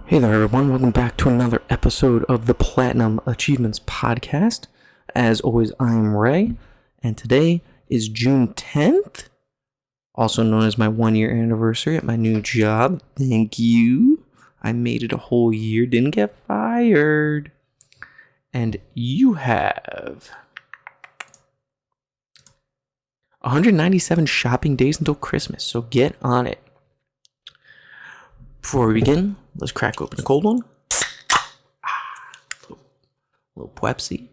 Hey there, everyone. Welcome back to another episode of the Platinum Achievements Podcast. As always, I'm Ray, and today is June 10th, also known as my 1-year anniversary at my new job. Thank you. I made it a whole year, didn't get fired. And you have 197 shopping days until Christmas, so get on it. Before we begin, let's crack open a cold one. Little Pepsi.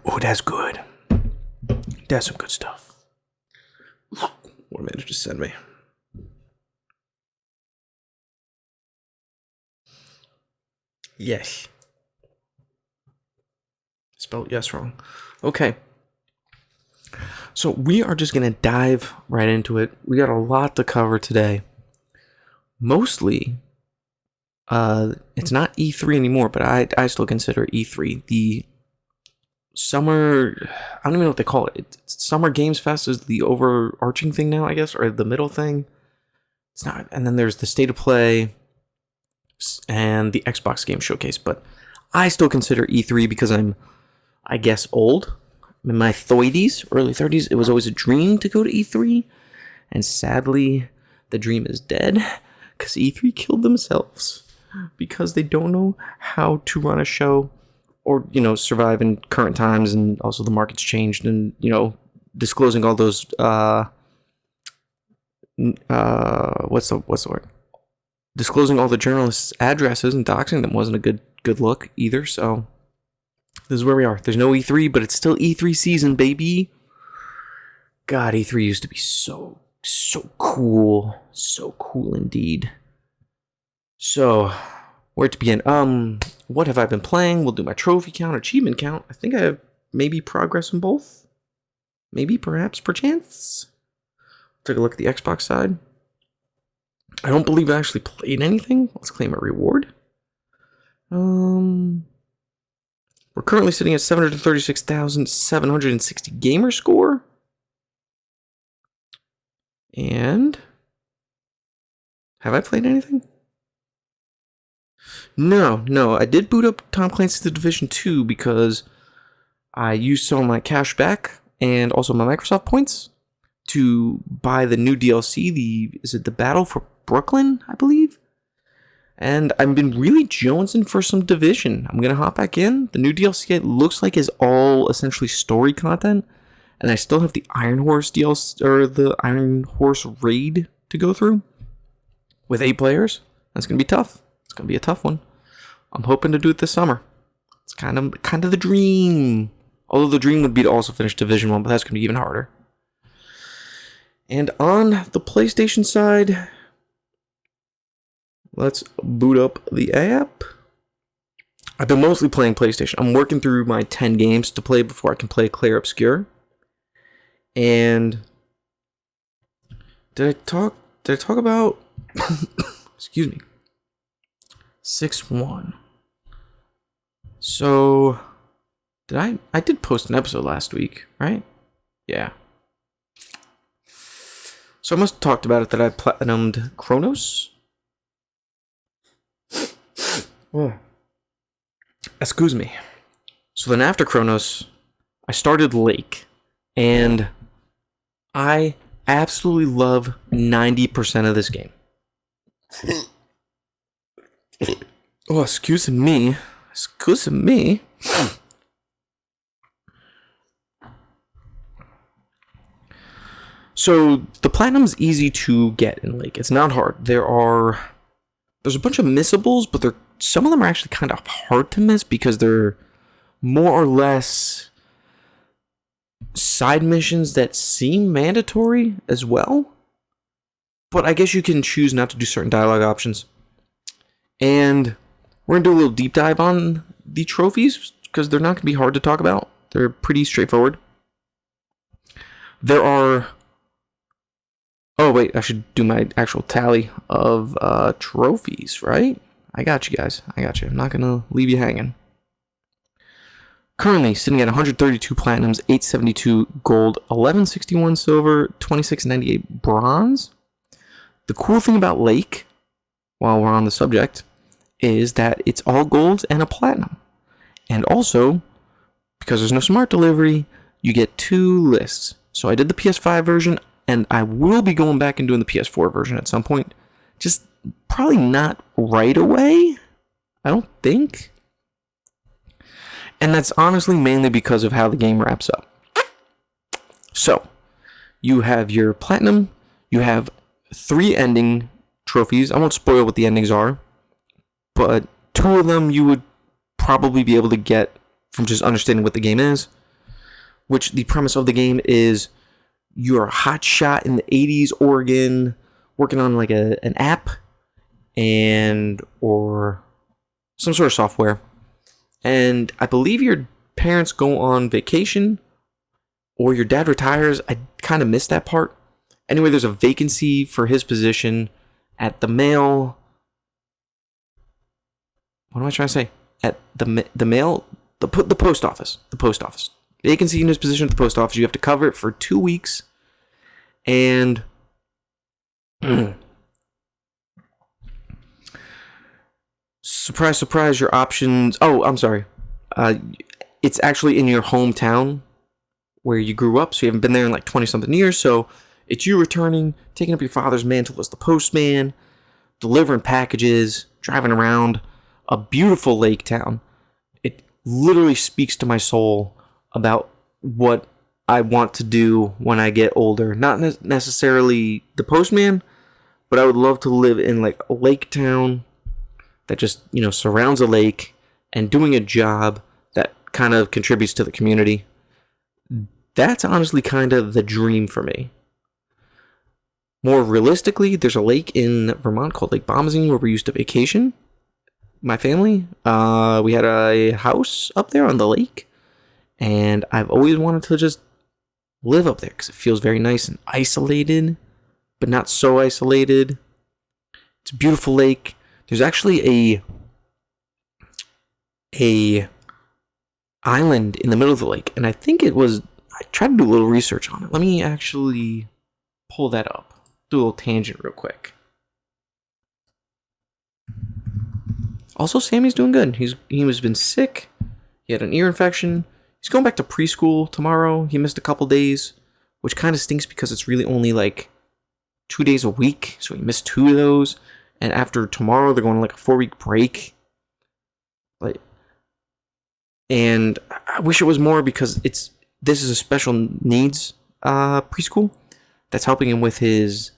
Oh, that's good. That's some good stuff. What a minute just sent me. Yes. Spelled yes wrong. Okay. So we are just going to dive right into it. We got a lot to cover today. Mostly, it's not E3 anymore, but I still consider E3 the summer, I don't even know what they call it. Summer Games Fest is the overarching thing now, I guess, or the middle thing. It's not. And then there's the State of Play and the Xbox Game Showcase. But I still consider E3 because I'm, I guess, old. In my 30s, early 30s, it was always a dream to go to E3, and sadly, the dream is dead, because E3 killed themselves, because they don't know how to run a show, or, survive in current times, and also the market's changed, and, disclosing all those, what's the word? Disclosing all the journalists' addresses and doxing them wasn't a good look either, so this is where we are. There's no E3, but it's still E3 season, baby. God, E3 used to be so cool. So cool indeed. So, where to begin? What have I been playing? We'll do my trophy count, achievement count. I think I have maybe progress in both. Maybe, perhaps, perchance. Take a look at the Xbox side. I don't believe I actually played anything. Let's claim a reward. We're currently sitting at 736,760 gamer score. And have I played anything? No. I did boot up Tom Clancy's The Division 2 because I used some of my cash back and also my Microsoft points to buy the new DLC. Is it the Battle for Brooklyn, I believe? And I've been really jonesing for some Division. I'm going to hop back in. The new DLC, it looks like, is all essentially story content. And I still have the Iron Horse DLC, or the Iron Horse raid to go through. With 8 players. That's going to be tough. It's going to be a tough one. I'm hoping to do it this summer. It's kind of the dream. Although the dream would be to also finish Division 1, but that's going to be even harder. And on the PlayStation side, let's boot up the app. I've been mostly playing PlayStation. I'm working through my 10 games to play before I can play Clair Obscur. And did I talk about excuse me. 6-1. So I did post an episode last week, right? Yeah. So I must have talked about it that I platinumed Chronos. Excuse me. So then after Chronos, I started Lake, and I absolutely love 90% of this game. Oh, excuse me. So the platinum's easy to get in Lake. It's not hard. There's a bunch of missables, but some of them are actually kind of hard to miss because they're more or less side missions that seem mandatory as well. But I guess you can choose not to do certain dialogue options. And we're going to do a little deep dive on the trophies because they're not going to be hard to talk about. They're pretty straightforward. There are... Oh, wait, I should do my actual tally of trophies, right? I got you guys. I'm not going to leave you hanging. Currently sitting at 132 platinums, 872 gold, 1161 silver, 2698 bronze. The cool thing about Lake, while we're on the subject, is that it's all gold and a platinum. And also, because there's no smart delivery, you get 2 lists. So I did the PS5 version, and I will be going back and doing the PS4 version at some point. Just probably not right away, I don't think. And that's honestly mainly because of how the game wraps up. So, you have your platinum, you have 3 ending trophies. I won't spoil what the endings are, but 2 of them you would probably be able to get from just understanding what the game is. Which the premise of the game is you're a hot shot in the 80s Oregon, working on like an app or some sort of software. And I believe your parents go on vacation or your dad retires. I kind of missed that part. Anyway, there's a vacancy for his position at the mail. What am I trying to say? At the mail, the post office. The post office. Vacancy in his position at the post office. You have to cover it for 2 weeks. And surprise, surprise, your options. Oh, I'm sorry. It's actually in your hometown where you grew up. So you haven't been there in like 20-something years. So it's you returning, taking up your father's mantle as the postman, delivering packages, driving around a beautiful lake town. It literally speaks to my soul about what I want to do when I get older. Not necessarily the postman, but I would love to live in like a lake town that just, surrounds a lake and doing a job that kind of contributes to the community. That's honestly kind of the dream for me. More realistically, there's a lake in Vermont called Lake Bomazeen where we used to vacation. My family, we had a house up there on the lake, and I've always wanted to just live up there because it feels very nice and isolated, but not so isolated. It's a beautiful lake. There's actually a island in the middle of the lake, and I think I tried to do a little research on it. Let me actually pull that up. Do a little tangent real quick. Also, Sammy's doing good. He has been sick. He had an ear infection. He's going back to preschool tomorrow. He missed a couple days, which kind of stinks because it's really only like 2 days a week. So he missed 2 of those. And after tomorrow, they're going on like a 4-week break. And I wish it was more because this is a special needs preschool that's helping him with his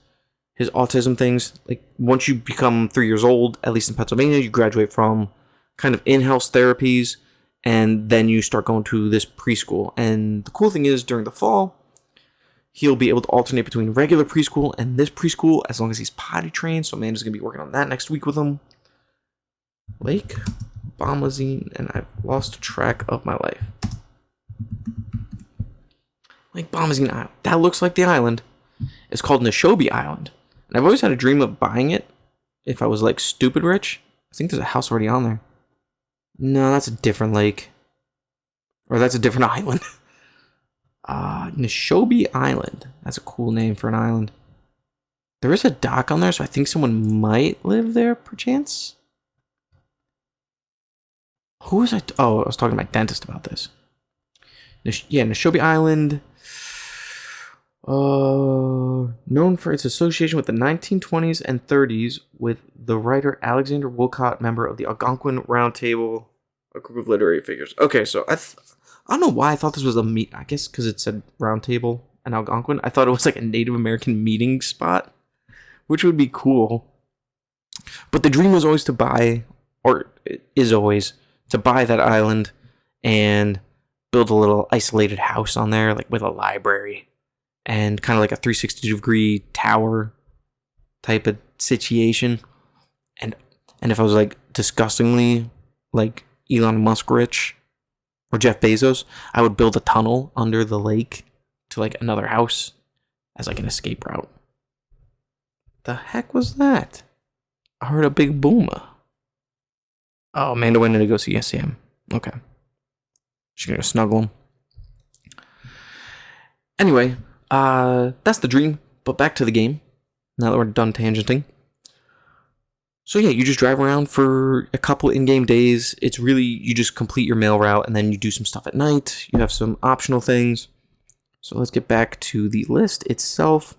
autism things. Like once you become 3 years old, at least in Pennsylvania, you graduate from kind of in-house therapies, and then you start going to this preschool. And the cool thing is, during the fall, he'll be able to alternate between regular preschool and this preschool as long as he's potty trained. So Amanda's going to be working on that next week with him. Lake Bomazeen, and I've lost track of my life. Lake Bomazeen Island. That looks like the island. It's called Neshobe Island. And I've always had a dream of buying it if I was like stupid rich. I think there's a house already on there. No, that's a different lake. Or that's a different island. Neshobe Island. That's a cool name for an island. There is a dock on there, so I think someone might live there, perchance. Who was I? I was talking to my dentist about this. Neshobe Island. Known for its association with the 1920s and 30s with the writer Alexander Woollcott, member of the Algonquin Round Table, a group of literary figures. Okay, so I don't know why I thought this was I guess because it said Round Table and Algonquin. I thought it was like a Native American meeting spot, which would be cool. But the dream was always to buy, or is always, to buy that island and build a little isolated house on there, like with a library and kind of like a 360-degree tower type of situation. And if I was like disgustingly like Elon Musk rich or Jeff Bezos, I would build a tunnel under the lake to like another house as like an escape route. The heck was that? I heard a big boom. Oh, Amanda went in to go see SCM. Okay. She's gonna snuggle him. Anyway, that's the dream. But back to the game. Now that we're done tangenting. So yeah, you just drive around for a couple in-game days. It's really, you just complete your mail route and then you do some stuff at night. You have some optional things. So let's get back to the list itself.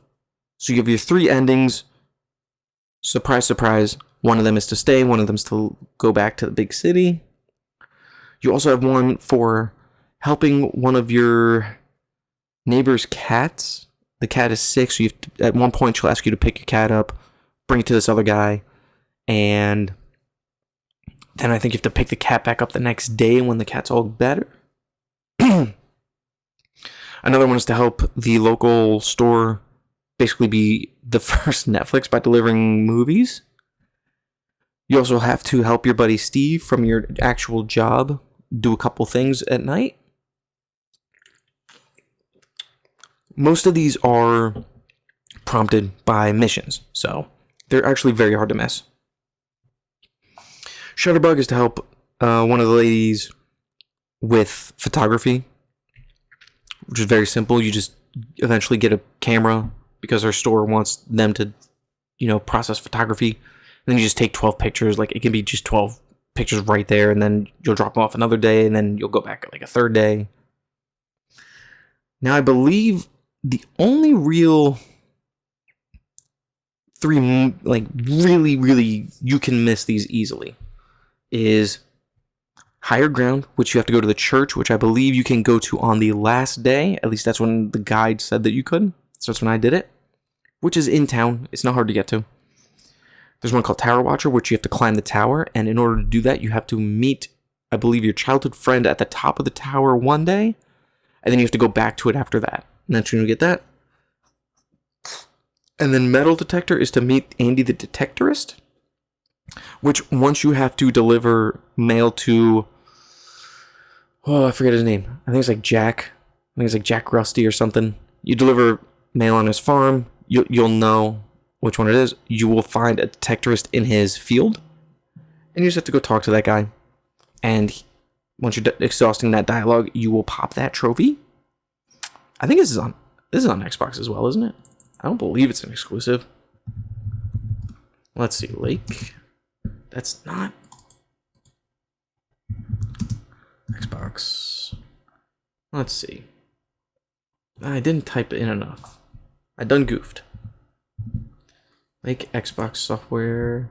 So you have your 3 endings. Surprise, surprise. One of them is to stay, one of them is to go back to the big city. You also have one for helping one of your neighbor's cats. The cat is sick, so at one point she'll ask you to pick your cat up, bring it to this other guy, and then I think you have to pick the cat back up the next day when the cat's all better. Another one is to help the local store basically be the first Netflix by delivering movies. You also have to help your buddy Steve from your actual job do a couple things at night. Most of these are prompted by missions, so they're actually very hard to miss. Shutterbug is to help one of the ladies with photography, which is very simple. You just eventually get a camera because our store wants them to, process photography. And then you just take 12 pictures. Like, it can be just 12 pictures right there, and then you'll drop them off another day, and then you'll go back like a third day. Now, I believe the only real 3, like, really, you can miss these easily, is Higher Ground, which you have to go to the church, which I believe you can go to on the last day. At least that's when the guide said that you could. So that's when I did it, which is in town. It's not hard to get to. There's one called Tower Watcher, which you have to climb the tower, and in order to do that, you have to meet, I believe, your childhood friend at the top of the tower one day, and then you have to go back to it after that. And that's when you get that. And then Metal Detector is to meet Andy the Detectorist, which once you have to deliver mail to, I forget his name. I think it's like Jack. I think it's like Jack Rusty or something. You deliver mail on his farm. You'll know which one it is. You will find a detectorist in his field, and you just have to go talk to that guy. And once you're exhausting that dialogue, you will pop that trophy. I think this is on Xbox as well, isn't it? I don't believe it's an exclusive. Let's see, Lake. That's not Xbox. Let's see. I didn't type it in enough. I done goofed. Lake Xbox software.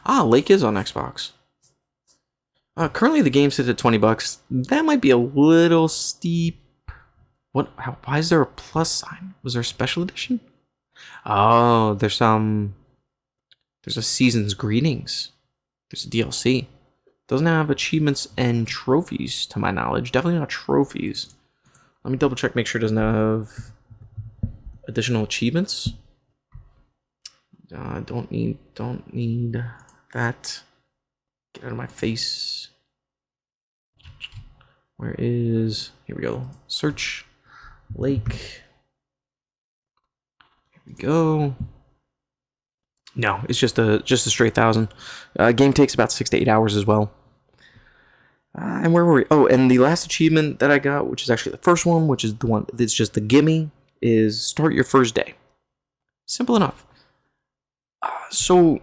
Lake is on Xbox. Currently the game sits at $20. That might be a little steep. Why is there a plus sign? Was there a special edition? Oh, there's a season's greetings. There's a DLC. Doesn't have achievements and trophies to my knowledge. Definitely not trophies. Let me double check, make sure it doesn't have additional achievements. Don't need that. Get out of my face. Here we go. Search Lake. Here we go. No, it's just a straight 1,000. Game takes about 6 to 8 hours as well. And where were we? Oh, and the last achievement that I got, which is actually the first one, which is the one that's just the gimme, is start your first day. Simple enough. So,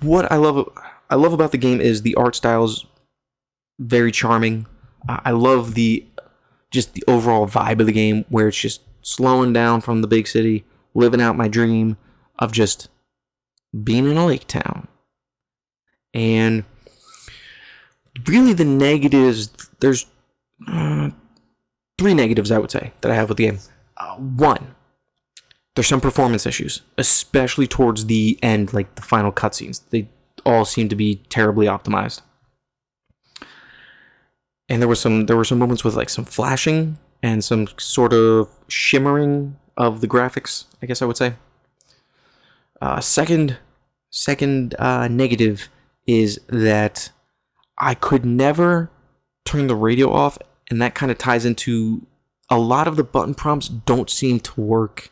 what I love about the game is the art style's very charming. I love the overall vibe of the game, where it's just slowing down from the big city, living out my dream of just being in a lake town. And really the negatives, there's 3 negatives I would say that I have with the game. One, there's some performance issues, especially towards the end, like the final cutscenes. They all seem to be terribly optimized. And there were some moments with like some flashing and some sort of shimmering of the graphics, I guess I would say. Second negative is that I could never turn the radio off, and that kind of ties into a lot of the button prompts don't seem to work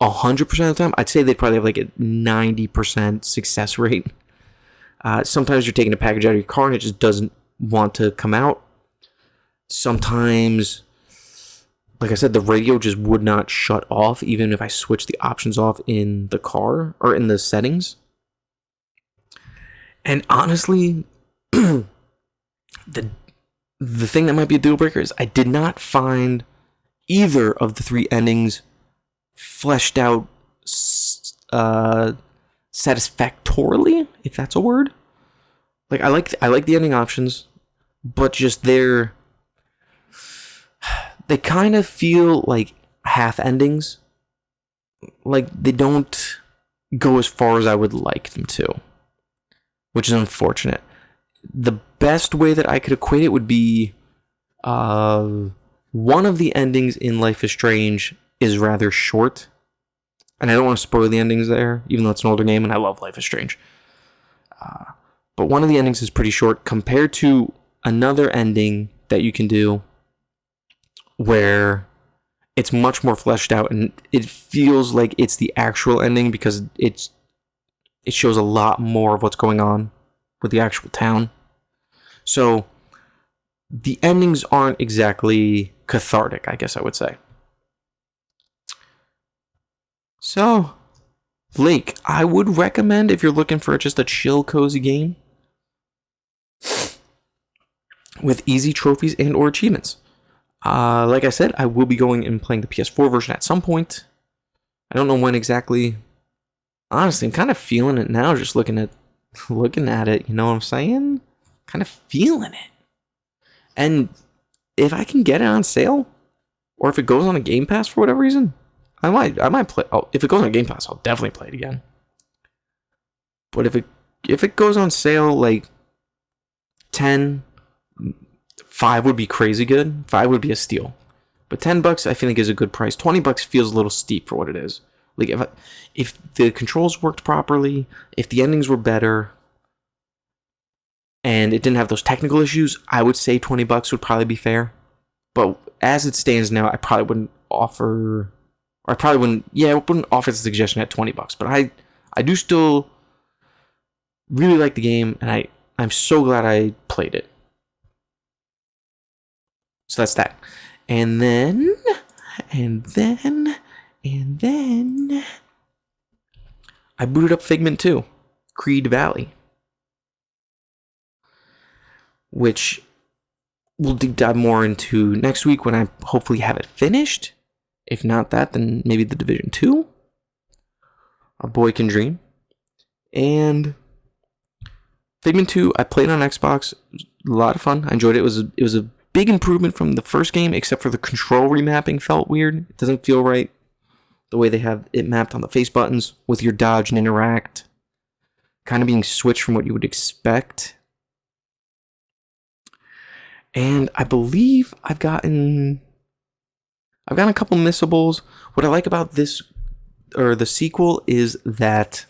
100% of the time. I'd say they probably have like a 90% success rate. Sometimes you're taking a package out of your car and it just doesn't want to come out. Sometimes like I said, the radio just would not shut off even if I switched the options off in the car or in the settings. And honestly, the thing that might be a deal breaker is I did not find either of the 3 endings fleshed out satisfactorily, if that's a word. Like I like the ending options, but just they kind of feel like half endings. Like they don't go as far as I would like them to, which is unfortunate. The best way that I could equate it would be one of the endings in Life is Strange is rather short. And I don't want to spoil the endings there, even though it's an older game and I love Life is Strange. But one of the endings is pretty short compared to another ending that you can do where it's much more fleshed out and it feels like it's the actual ending because it shows a lot more of what's going on with the actual town. So the endings aren't exactly cathartic, I guess I would say. So, Blake, I would recommend if you're looking for just a chill, cozy game with easy trophies and or achievements. Like I said, I will be going and playing the PS4 version at some point. I don't know when exactly. Honestly, I'm kind of feeling it now, just looking at it. You know what I'm saying? Kind of feeling it. And if I can get it on sale, or if it goes on a Game Pass for whatever reason, I might play. Oh, if it goes on Game Pass, I'll definitely play it again. But if it goes on sale, like 5 would be crazy good. 5 would be a steal. But $10 I feel like is a good price. $20 feels a little steep for what it is. Like if the controls worked properly, if the endings were better, and it didn't have those technical issues, I would say $20 would probably be fair. But as it stands now, I probably wouldn't offer. Or I wouldn't offer the suggestion at $20. But I do still really like the game, and I'm so glad I played it. So that's that. And then I booted up Figment 2, Creed Valley, which we'll deep dive more into next week when I hopefully have it finished. If not that, then maybe The Division 2. A boy can dream. And Figment 2, I played on Xbox. A lot of fun. I enjoyed it. It was a big improvement from the first game, except for the control remapping felt weird. It doesn't feel right. The way they have it mapped on the face buttons with your dodge and interact. Kind of being switched from what you would expect. And I believe I've gotten a couple missables. What I like about this, or the sequel, is that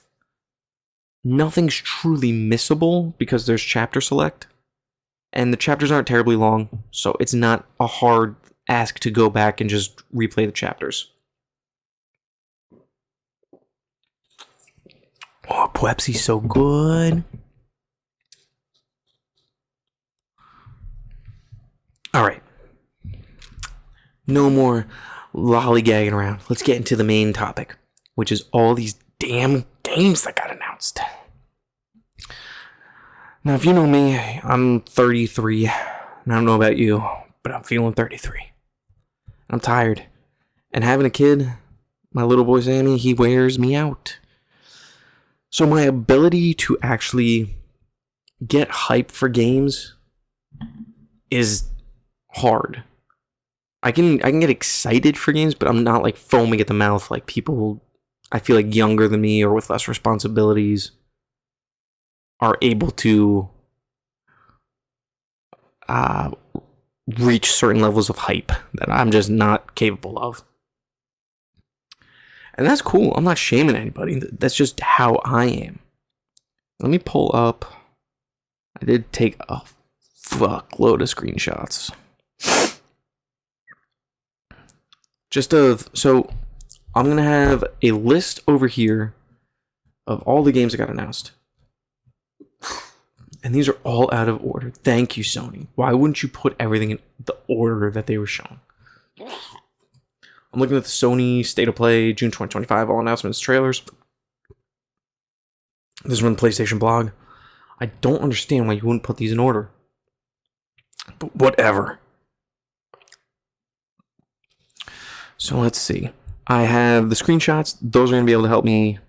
nothing's truly missable because there's chapter select. And the chapters aren't terribly long, so it's not a hard ask to go back and just replay the chapters. Oh, Pepsi's so good. Alright. No more lollygagging around. Let's get into the main topic, which is all these damn games that got announced. Now, if you know me, I'm 33, and I don't know about you, but I'm feeling 33. I'm tired. And having a kid, my little boy Sammy, he wears me out. So my ability to actually get hype for games is hard. I can get excited for games, but I'm not like foaming at the mouth like people I feel like younger than me or with less responsibilities are able to reach certain levels of hype that I'm just not capable of. And that's cool. I'm not shaming anybody. That's just how I am. Let me pull up. I did take a fuckload of screenshots. So I'm going to have a list over here of all the games that got announced. And these are all out of order. Thank you, Sony. Why wouldn't you put everything in the order that they were shown? I'm looking at the Sony State of Play June 2025 all announcements trailers. This is from the PlayStation blog. I don't understand why you wouldn't put these in order. But whatever. So let's see. I have the screenshots. Those are going to be able to help me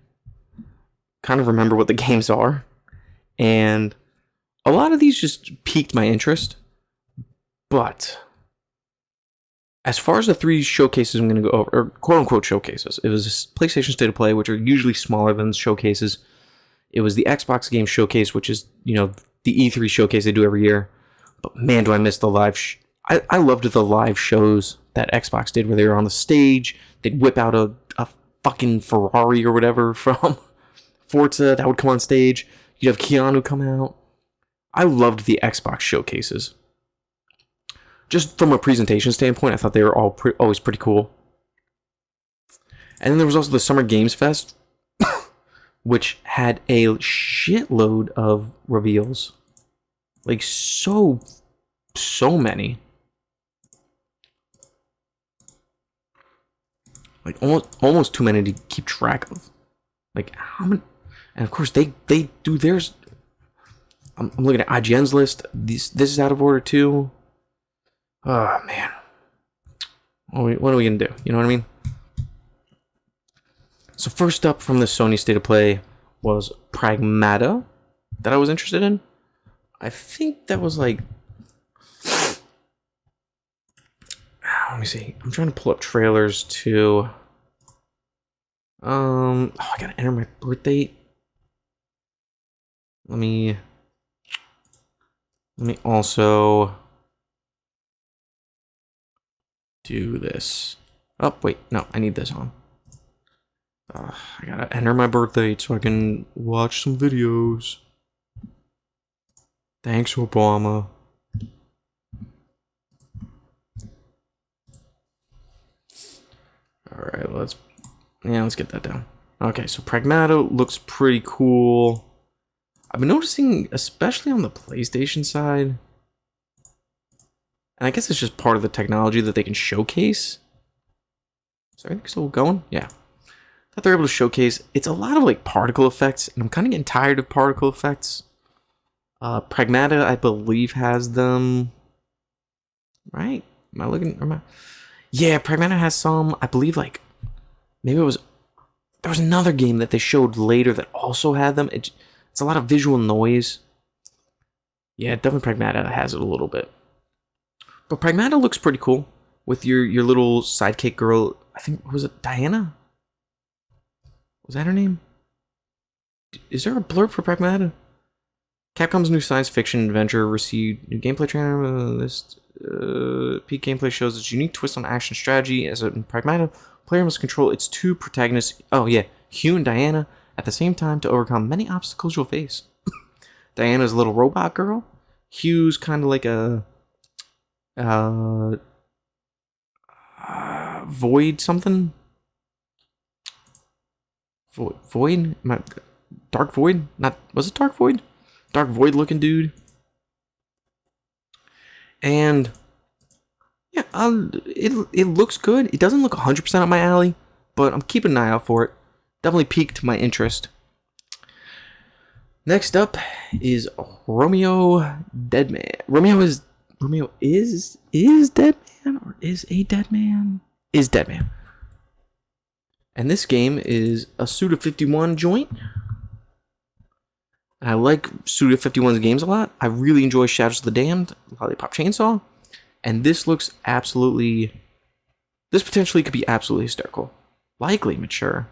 kind of remember what the games are. And a lot of these just piqued my interest. But as far as the 3 showcases I'm going to go over, or quote-unquote showcases, it was PlayStation State of Play, which are usually smaller than showcases. It was the Xbox Game Showcase, which is, the E3 showcase they do every year. But man, do I miss the live... I loved the live shows that Xbox did, where they were on the stage. They'd whip out a fucking Ferrari or whatever from Forza that would come on stage. You'd have Keanu come out. I loved the Xbox showcases. Just from a presentation standpoint, I thought they were always pretty cool. And then there was also the Summer Games Fest, which had a shitload of reveals. Like, so many. Like, almost too many to keep track of. Like, how many? And of course, they do theirs. I'm looking at IGN's list. This is out of order too. Oh, man. What are we going to do? You know what I mean? So first up from the Sony State of Play was Pragmata that I was interested in. I think that was like... Let me see. I'm trying to pull up trailers to... I gotta enter my birth date. Let me also do this. Oh, wait. No, I need this on. I gotta enter my birth date so I can watch some videos. Thanks, Obama. Alright, let's get that down. Okay, so Pragmata looks pretty cool. I've been noticing, especially on the PlayStation side, and I guess it's just part of the technology that they can showcase. Is everything still going? Yeah. That they're able to showcase, it's a lot of like particle effects, and I'm kind of getting tired of particle effects. Pragmata, I believe, has them. Right? Am I looking? Yeah, Pragmata has some. I believe, like, maybe it was. There was another game that they showed later that also had them. It's a lot of visual noise. Yeah, definitely Pragmata has it a little bit. But Pragmata looks pretty cool with your little sidekick girl. I think, was it Diana? Was that her name? Is there a blurb for Pragmata? Capcom's new science fiction adventure received new gameplay trailer. This peak gameplay shows its unique twist on action strategy. As a Pragmata, player must control its 2 protagonists. Oh yeah, Hugh and Diana at the same time to overcome many obstacles you'll face. Diana's a little robot girl. Hugh's kind of like a void something. Void? Dark Void? Was it Dark Void? Dark Void looking dude. And yeah, it looks good. It doesn't look 100% up my alley, but I'm keeping an eye out for it. Definitely piqued my interest. Next up is Romeo Deadman. Romeo is Deadman, or is a Deadman? Is Deadman. And this game is a Suda51 joint. I like Suda51's games a lot. I really enjoy Shadows of the Damned, Lollipop Chainsaw. And this looks absolutely... This potentially could be absolutely hysterical. Likely mature.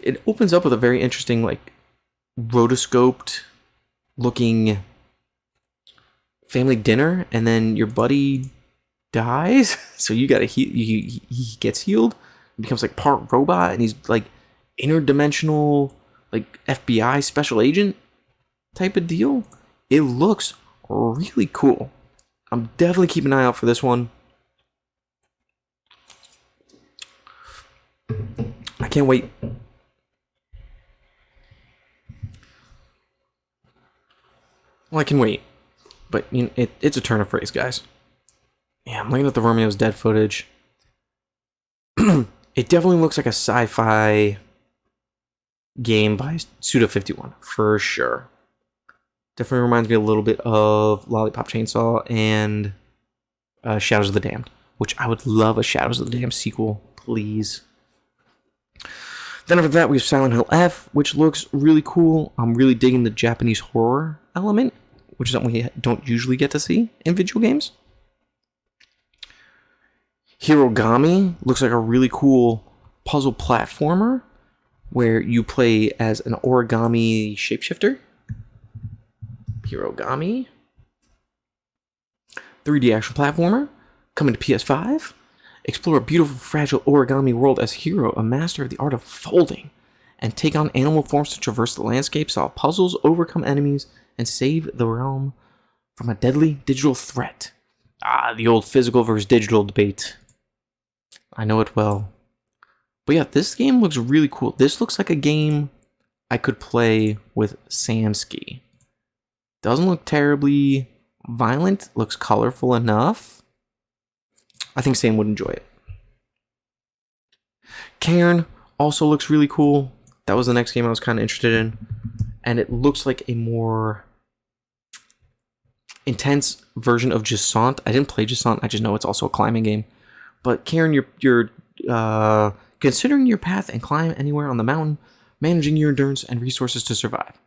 It opens up with a very interesting, like, rotoscoped looking family dinner, and then your buddy dies. So you gotta he gets healed. Becomes like part robot, and he's like interdimensional, like FBI special agent type of deal. It looks really cool. I'm definitely keeping an eye out for this one. I can't wait. Well, I can wait, but you know, it's a turn of phrase, guys. Yeah, I'm looking at the Romeo's Dead footage. It definitely looks like a sci-fi game by Suda51 for sure. Definitely reminds me a little bit of Lollipop Chainsaw and Shadows of the Damned, which I would love a Shadows of the Damned sequel, please. Then after that, we have Silent Hill F, which looks really cool. I'm really digging the Japanese horror element, which is something we don't usually get to see in video games. Hirogami looks like a really cool puzzle platformer where you play as an origami shapeshifter. Hirogami. 3D action platformer coming to PS5. Explore a beautiful, fragile origami world as Hiro, a master of the art of folding, and take on animal forms to traverse the landscape, solve puzzles, overcome enemies, and save the realm from a deadly digital threat. Ah, the old physical versus digital debate. I know it well. But yeah, this game looks really cool. This looks like a game I could play with Samsky. Doesn't look terribly violent. Looks colorful enough. I think Sam would enjoy it. Cairn also looks really cool. That was the next game I was kind of interested in. And it looks like a more intense version of Jusant. I didn't play Jusant. I just know it's also a climbing game. But Cairn, you're considering your path and climb anywhere on the mountain, managing your endurance and resources to survive.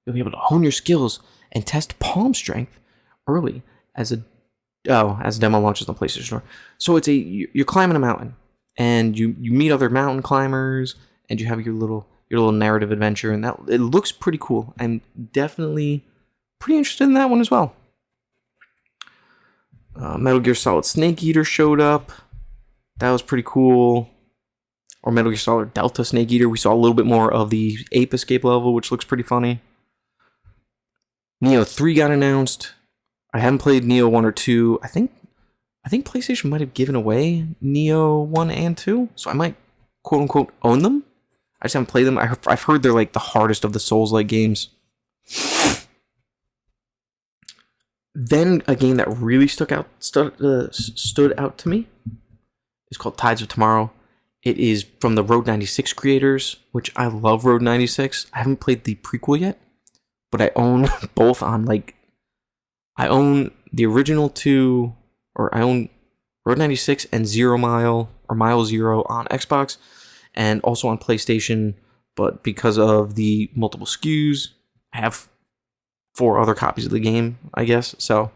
You'll be able to hone your skills and test palm strength early as a demo launches on the PlayStation Store. So you're climbing a mountain, and you meet other mountain climbers, and you have your little narrative adventure, and that it looks pretty cool. I'm definitely pretty interested in that one as well. Metal Gear Solid Snake Eater showed up. That was pretty cool. Or Metal Gear Solid Delta Snake Eater. We saw a little bit more of the Ape Escape level, which looks pretty funny. Neo 3 got announced. I haven't played Neo 1 or 2. I think PlayStation might have given away Neo 1 and 2, so I might quote unquote own them. I just haven't played them. I've heard they're like the hardest of the Souls-like games. Then a game that really stood out to me is called Tides of Tomorrow. It is from the Road 96 creators, which I love Road 96. I haven't played the prequel yet, but I own both on I own the original two, or I own Road 96 and Zero Mile, or Mile Zero on Xbox, and also on PlayStation, but because of the multiple SKUs, I have 4 other copies of the game, I guess, so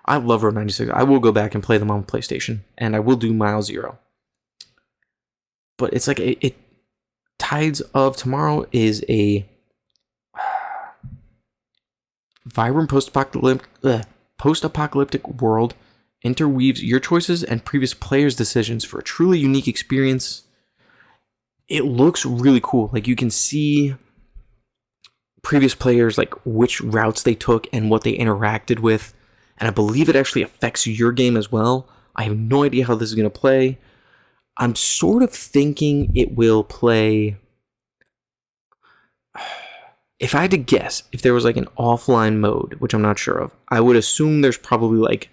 I love Road 96. I will go back and play them on PlayStation, and I will do Mile Zero. But it's like Tides of Tomorrow is a vibrant post-apocalyptic world, interweaves your choices and previous players' decisions for a truly unique experience. It looks really cool. Like, you can see previous players, like which routes they took and what they interacted with, and I believe it actually affects your game as well. I have no idea how this is going to play. I'm sort of thinking it will play... If I had to guess, if there was like an offline mode, which I'm not sure of, I would assume there's probably like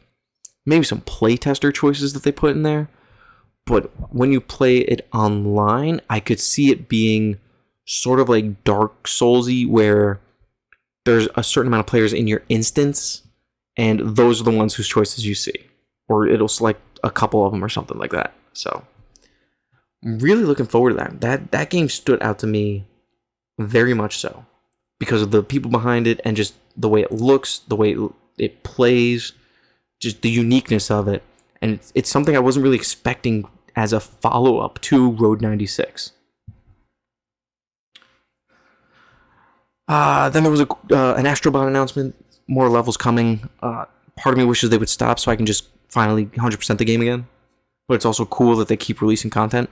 maybe some playtester choices that they put in there. But when you play it online, I could see it being sort of like Dark Souls-y, where there's a certain amount of players in your instance, and those are the ones whose choices you see. Or it'll select a couple of them or something like that. So I'm really looking forward to that. That game stood out to me very much so, because of the people behind it and just the way it looks, the way it plays, just the uniqueness of it. And it's something I wasn't really expecting as a follow-up to Road 96. Then there was an Astrobot announcement, more levels coming. Part of me wishes they would stop so I can just finally 100% the game again. But it's also cool that they keep releasing content.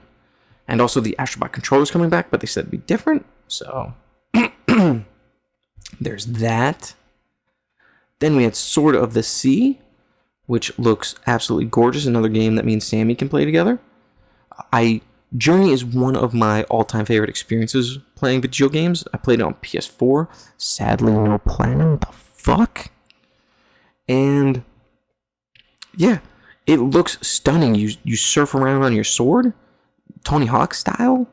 And also the Astrobot controller's coming back, but they said it'd be different, so... There's that. Then we had Sword of the Sea, which looks absolutely gorgeous. Another game that me and Sammy can play together. Journey is one of my all-time favorite experiences playing video games. I played it on PS4. Sadly, no platinum. The fuck? And yeah, it looks stunning. You surf around on your sword. Tony Hawk style,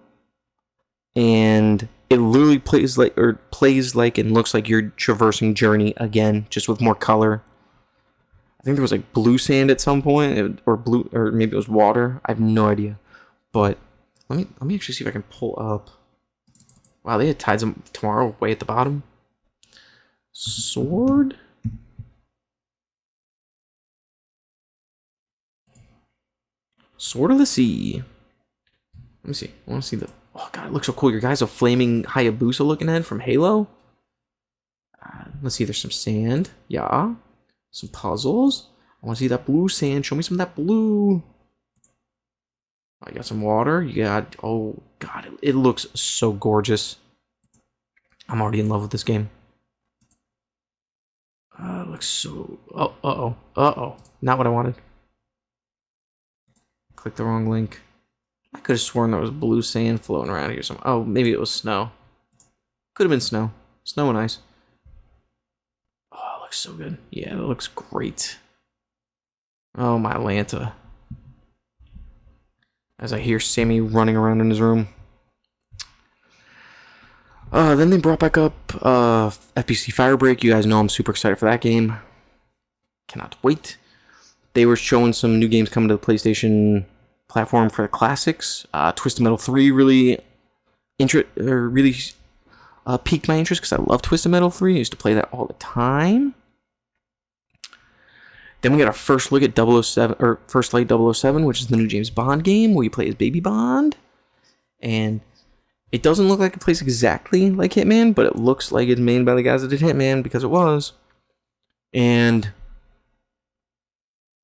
and it literally plays like and looks like you're traversing Journey again, just with more color. I think there was like blue sand at some point, or maybe it was water. I have no idea. But let me actually see if I can pull up. Wow, they had Tides of Tomorrow way at the bottom. Sword. Sword of the Sea. Let me see. I want to see the. Oh god, it looks so cool. Your guy's a flaming Hayabusa looking head from Halo. Let's see. There's some sand. Yeah. Some puzzles. I want to see that blue sand. Show me some of that blue. I got some water. You got. Oh god, it looks so gorgeous. I'm already in love with this game. It looks so. Oh. Not what I wanted. Click the wrong link. I could have sworn there was blue sand floating around here. Oh, maybe it was snow. Could have been snow. Snow and ice. Oh, it looks so good. Yeah, it looks great. Oh, my Lanta. As I hear Sammy running around in his room. Then they brought back up FBC Firebreak. You guys know I'm super excited for that game. Cannot wait. They were showing some new games coming to the PlayStation platform for the classics. Twisted Metal 3 really piqued my interest because I love Twisted Metal 3. I used to play that all the time. Then we got our first look at 007, or First Light 007, which is the new James Bond game where you play as Baby Bond. And it doesn't look like it plays exactly like Hitman, but it looks like it's made by the guys that did Hitman because it was. And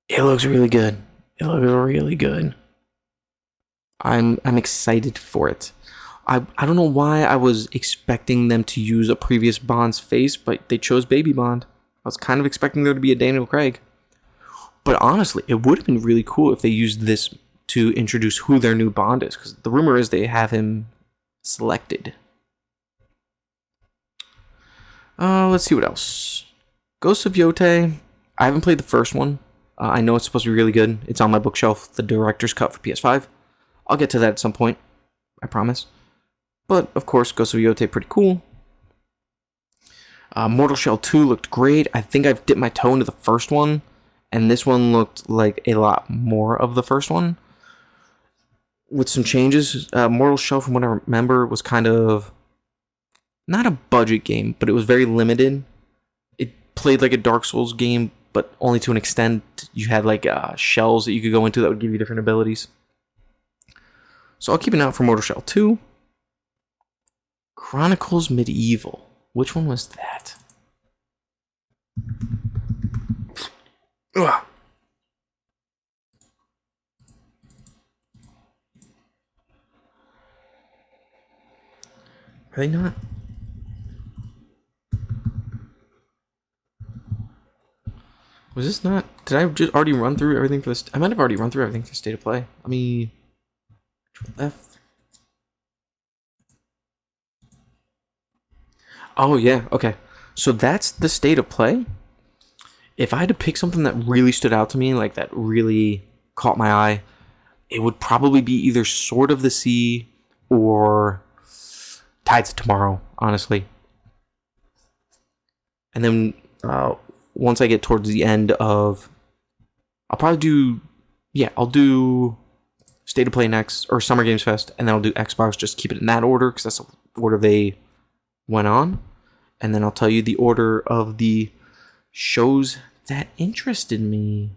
it looks really good. It looks really good. I'm excited for it. I don't know why I was expecting them to use a previous Bond's face, but they chose Baby Bond. I was kind of expecting there to be a Daniel Craig. But honestly, it would have been really cool if they used this to introduce who their new Bond is, because the rumor is they have him selected. Let's see what else. Ghosts of Yotei. I haven't played the first one. I know it's supposed to be really good. It's on my bookshelf, the director's cut for PS5. I'll get to that at some point. I promise. But, of course, Ghosts of Yotei, pretty cool. Mortal Shell 2 looked great. I think I've dipped my toe into the first one. And this one looked like a lot more of the first one. With some changes. Mortal Shell, from what I remember, was kind of not a budget game, but it was very limited. It played like a Dark Souls game, but only to an extent. You had like shells that you could go into that would give you different abilities. So I'll keep an eye out for Mortal Shell 2. Chronicles Medieval. Which one was that? Ugh. Are they not? Was this not? Did I just already run through everything for this? I might have already run through everything for State of Play. Let me. Control F. Oh, yeah. Okay. So that's the State of Play. If I had to pick something that really stood out to me, like that really caught my eye, it would probably be either Sword of the Sea or Tides of Tomorrow, honestly. And then once I get towards the end of... I'll do State of Play next, or Summer Games Fest, and then I'll do Xbox, just keep it in that order, because that's the order they went on. And then I'll tell you the order of the shows that interested me.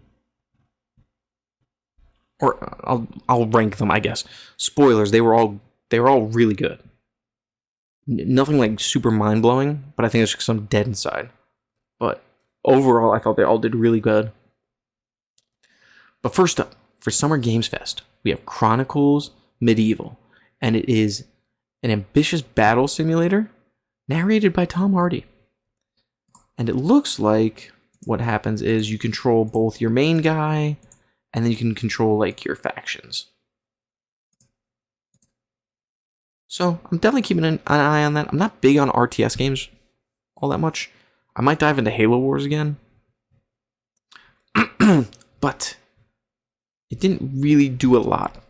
Or I'll rank them, I guess. Spoilers, they were all really good. Nothing like super mind-blowing, but I think it's because I'm dead inside. But overall, I thought they all did really good. But first up, for Summer Games Fest, we have Chronicles Medieval, and it is an ambitious battle simulator narrated by Tom Hardy. And it looks like what happens is you control both your main guy, and then you can control like your factions. So I'm definitely keeping an eye on that. I'm not big on RTS games all that much. I might dive into Halo Wars again. But it didn't really do a lot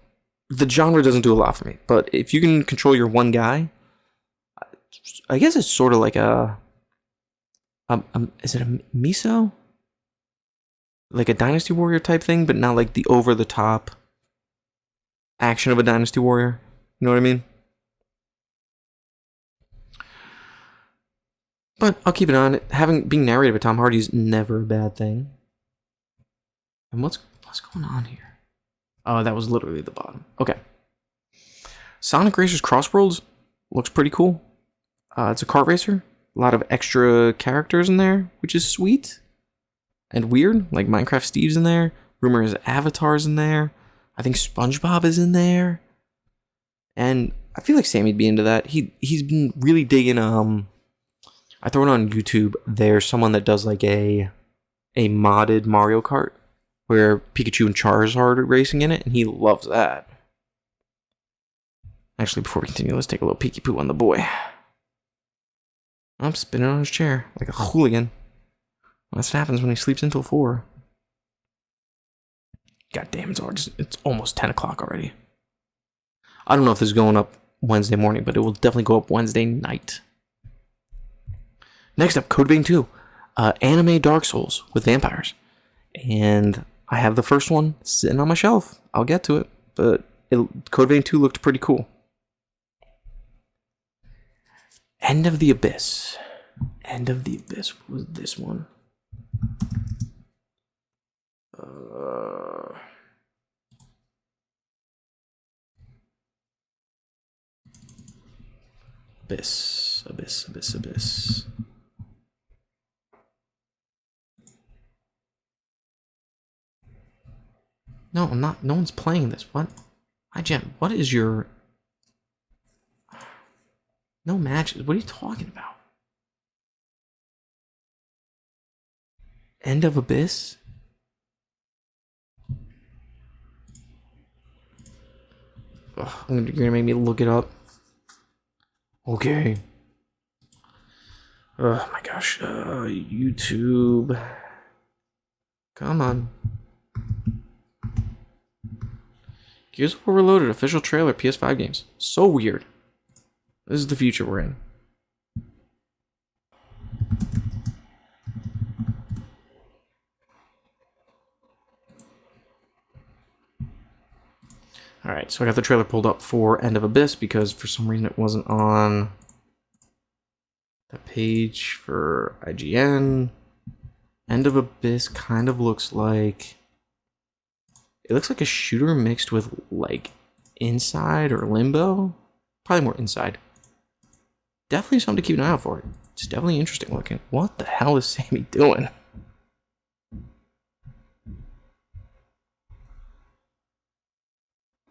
the genre doesn't do a lot for me. But if you can control your one guy, I guess it's sort of like is it a miso? Like a Dynasty Warrior type thing, but not like the over the top action of a Dynasty Warrior. You know what I mean? But I'll keep it on. Being narrated by Tom Hardy is never a bad thing. And what's going on here? Oh, that was literally the bottom. Okay. Sonic Racers Crossworlds looks pretty cool. It's a kart racer. A lot of extra characters in there, which is sweet and weird. Like Minecraft Steve's in there. Rumor is Avatar's in there. I think SpongeBob is in there. And I feel like Sammy'd be into that. He's been really digging I throw it on YouTube. There's someone that does like a modded Mario Kart where Pikachu and Charizard are racing in it, and he loves that. Actually, before we continue, let's take a little peeky poo on the boy. I'm spinning on his chair like a hooligan. That's what happens when he sleeps until 4. God damn, it's almost 10 o'clock already. I don't know if this is going up Wednesday morning, but it will definitely go up Wednesday night. Next up, Code Vein 2. Anime Dark Souls with vampires. And I have the first one sitting on my shelf. I'll get to it. But Code Vein 2 looked pretty cool. End of the Abyss. End of the Abyss. What was this one? Abyss. No, I'm not. No one's playing this. What? Hi, Jen. What is your... No matches. What are you talking about? End of Abyss? Ugh, you're gonna make me look it up. Okay. Oh my gosh. YouTube. Come on. Gears of War Reloaded official trailer PS5 games. So weird. This is the future we're in. Alright, so I got the trailer pulled up for End of Abyss because for some reason it wasn't on the page for IGN. End of Abyss kind of looks like... It looks like a shooter mixed with, like, Inside or Limbo. Probably more Inside. Definitely something to keep an eye out for. It's definitely interesting looking. What the hell is Sammy doing?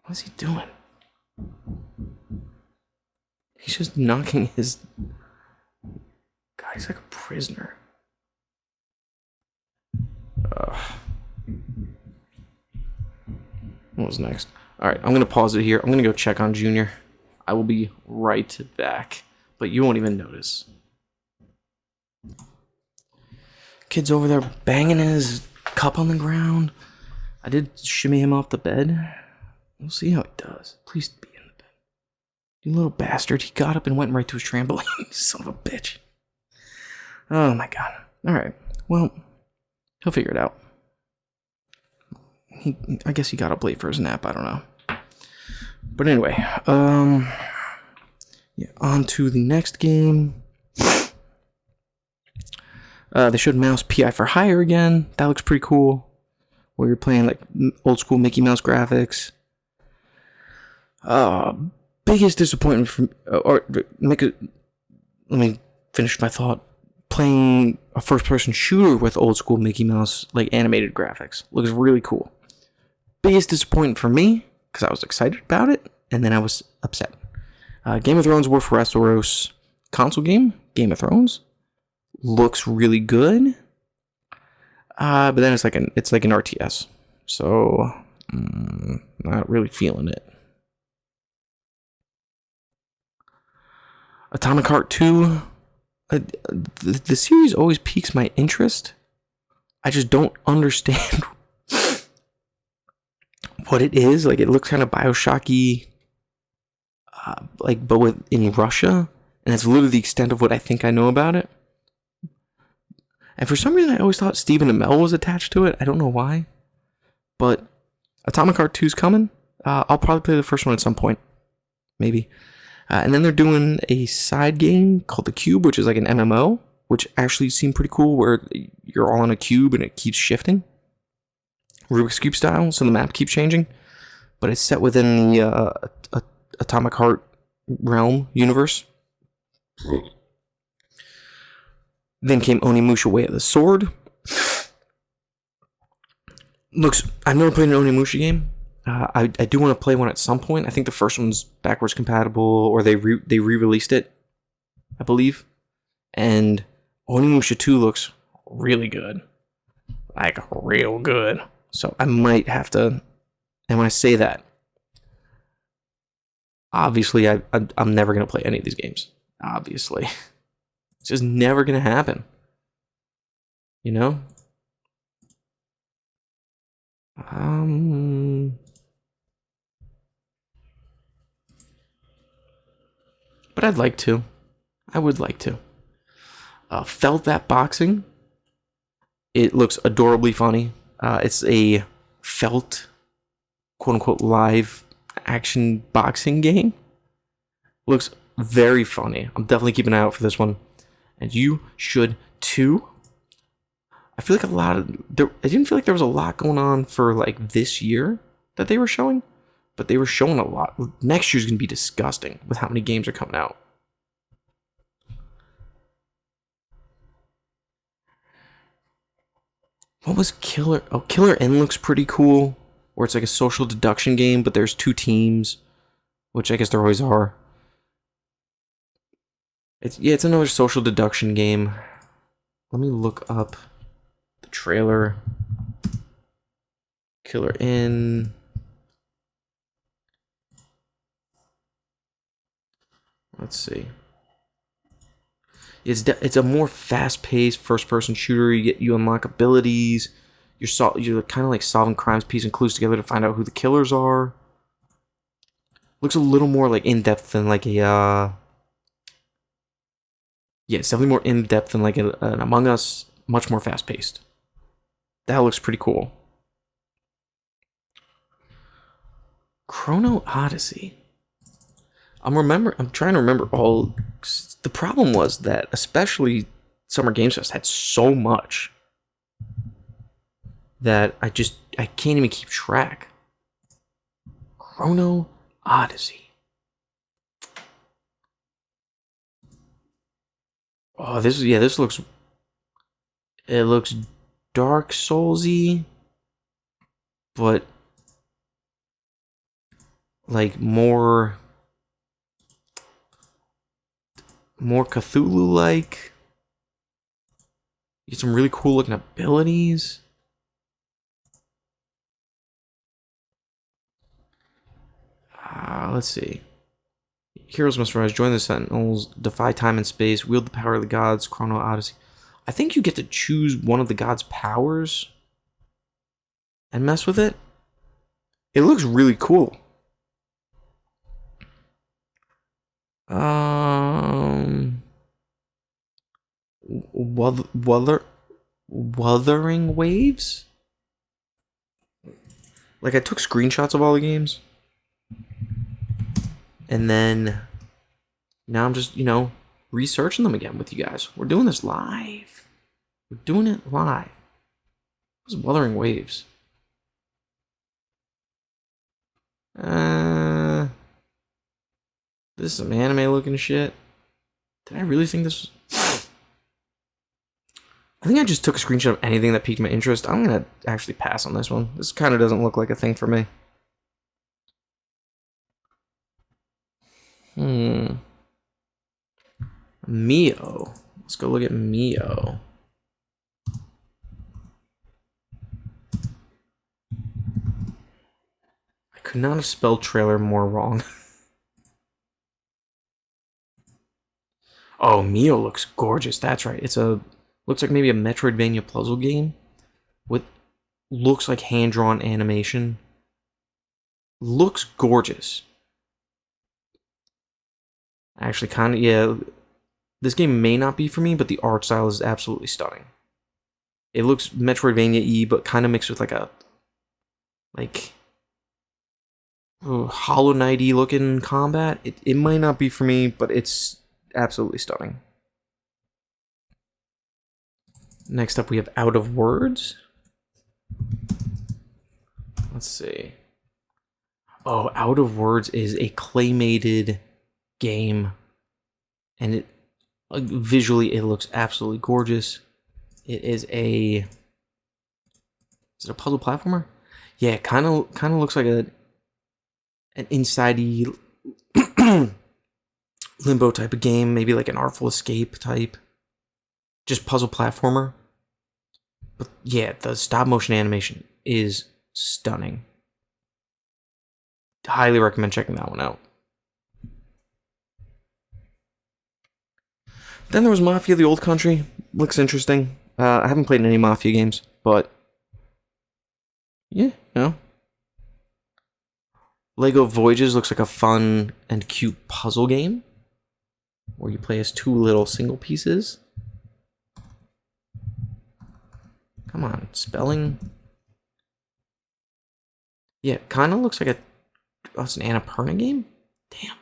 What is he doing? He's just knocking his... God, he's like a prisoner. What was next? Alright, I'm going to pause it here. I'm going to go check on Junior. I will be right back. But you won't even notice. Kid's over there banging his cup on the ground. I did shimmy him off the bed. We'll see how he does. Please be in the bed. You little bastard. He got up and went right to his trampoline. Son of a bitch. Oh my god. Alright. Well, he'll figure it out. I guess he got up late for his nap. I don't know. But anyway, yeah, on to the next game. They showed Mouse PI for Hire again. That looks pretty cool. Where you're playing like old school Mickey Mouse graphics. Biggest disappointment from, let me finish my thought. Playing a first-person shooter with old school Mickey Mouse like animated graphics looks really cool. Biggest disappointment for me because I was excited about it and then I was upset. Game of Thrones War for Westeros console game, Game of Thrones, looks really good. But then it's like an RTS, so not really feeling it. Atomic Heart 2. The series always piques my interest. I just don't understand what it is. Like, it looks kind of Bioshocky, like, but in Russia, and it's literally the extent of what I think I know about it. And for some reason, I always thought Stephen Amell was attached to it. I don't know why, but Atomic Heart 2's coming. I'll probably play the first one at some point, maybe. And then they're doing a side game called The Cube, which is like an MMO, which actually seemed pretty cool, where you're all in a cube and it keeps shifting. Rubik's Cube style, so the map keeps changing. But it's set within the Atomic Heart realm universe. Then came Onimusha Way of the Sword. I've never played an Onimusha game. I do want to play one at some point. I think the first one's backwards compatible, or they re-released it, I believe. And Onimusha 2 looks really good. Like, real good. So I might have to... And when I say that, obviously I'm never going to play any of these games. Obviously. It's just never going to happen. You know? But I'd like to. I would like to. Felt That Boxing. It looks adorably funny. It's a felt, quote-unquote, live action boxing game. Looks very funny. I'm definitely keeping an eye out for this one. And you should too. I feel like I didn't feel like there was a lot going on for like this year that they were showing, but they were showing a lot. Next year's gonna be disgusting with how many games are coming out. What was Killer? Oh, Killer N looks pretty cool. Where it's like a social deduction game, but there's 2 teams, which I guess there always are. It's another social deduction game. Let me look up the trailer. Killer N. Let's see. It's a more fast-paced first-person shooter. You unlock abilities. You're kind of like solving crimes, piecing clues together to find out who the killers are. Looks a little more like in-depth than like a it's definitely more in-depth than like an Among Us. Much more fast-paced. That looks pretty cool. Chrono Odyssey. I'm trying to remember all. The problem was that especially Summer Games Fest had so much that I can't even keep track. Chrono Odyssey. Oh, this looks. It looks Dark Soulsy, but like more Cthulhu-like. You get some really cool looking abilities. Let's see. Heroes must rise, join the Sentinels, defy time and space, wield the power of the gods, Chrono Odyssey. I think you get to choose one of the gods' powers and mess with it. It looks really cool. Wuthering Waves? Like, I took screenshots of all the games. And then now I'm just, researching them again with you guys. We're doing this live. We're doing it live. What's Wuthering Waves? This is some anime looking shit. Did I really think this was... I think I just took a screenshot of anything that piqued my interest. I'm gonna actually pass on this one. This kind of doesn't look like a thing for me. Mio. Let's go look at Mio. I could not have spelled trailer more wrong. Oh, Mio looks gorgeous. That's right. Looks like maybe a Metroidvania puzzle game with looks like hand-drawn animation. looks gorgeous. Actually, kind of, yeah. This game may not be for me, but the art style is absolutely stunning. It looks Metroidvania-y, but kind of mixed with like Hollow Knight-y looking combat. It might not be for me, but it's absolutely stunning. Next up, we have Out of Words. Let's see. Oh, Out of Words is a claymated game, and it visually it looks absolutely gorgeous. It is a puzzle platformer? Yeah, kind of looks like an inside-y limbo type of game, maybe like an Artful Escape type, just puzzle platformer. But yeah, the stop motion animation is stunning. Highly recommend checking that one out. Then there was Mafia: The Old Country. Looks interesting. I haven't played any Mafia games, but yeah, you know. Lego Voyages looks like a fun and cute puzzle game where you play as two little single pieces. Come on, spelling. Yeah, kind of looks like it's an Annapurna game. Damn,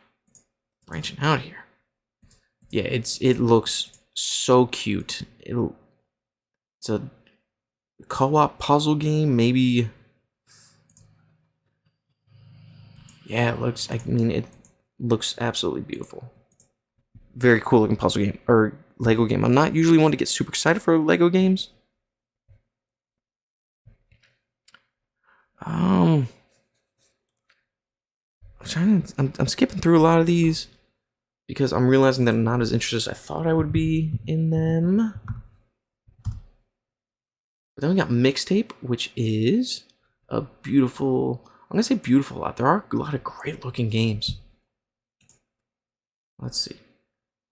branching out here. Yeah, it looks so cute. It's a co-op puzzle game, maybe. Yeah, it looks absolutely beautiful. Very cool looking puzzle game or Lego game. I'm not usually one to get super excited for Lego games. I'm skipping through a lot of these because I'm realizing that I'm not as interested as I thought I would be in them. But then we got Mixtape, which is a beautiful. I'm gonna say beautiful a lot. There are a lot of great looking games. Let's see.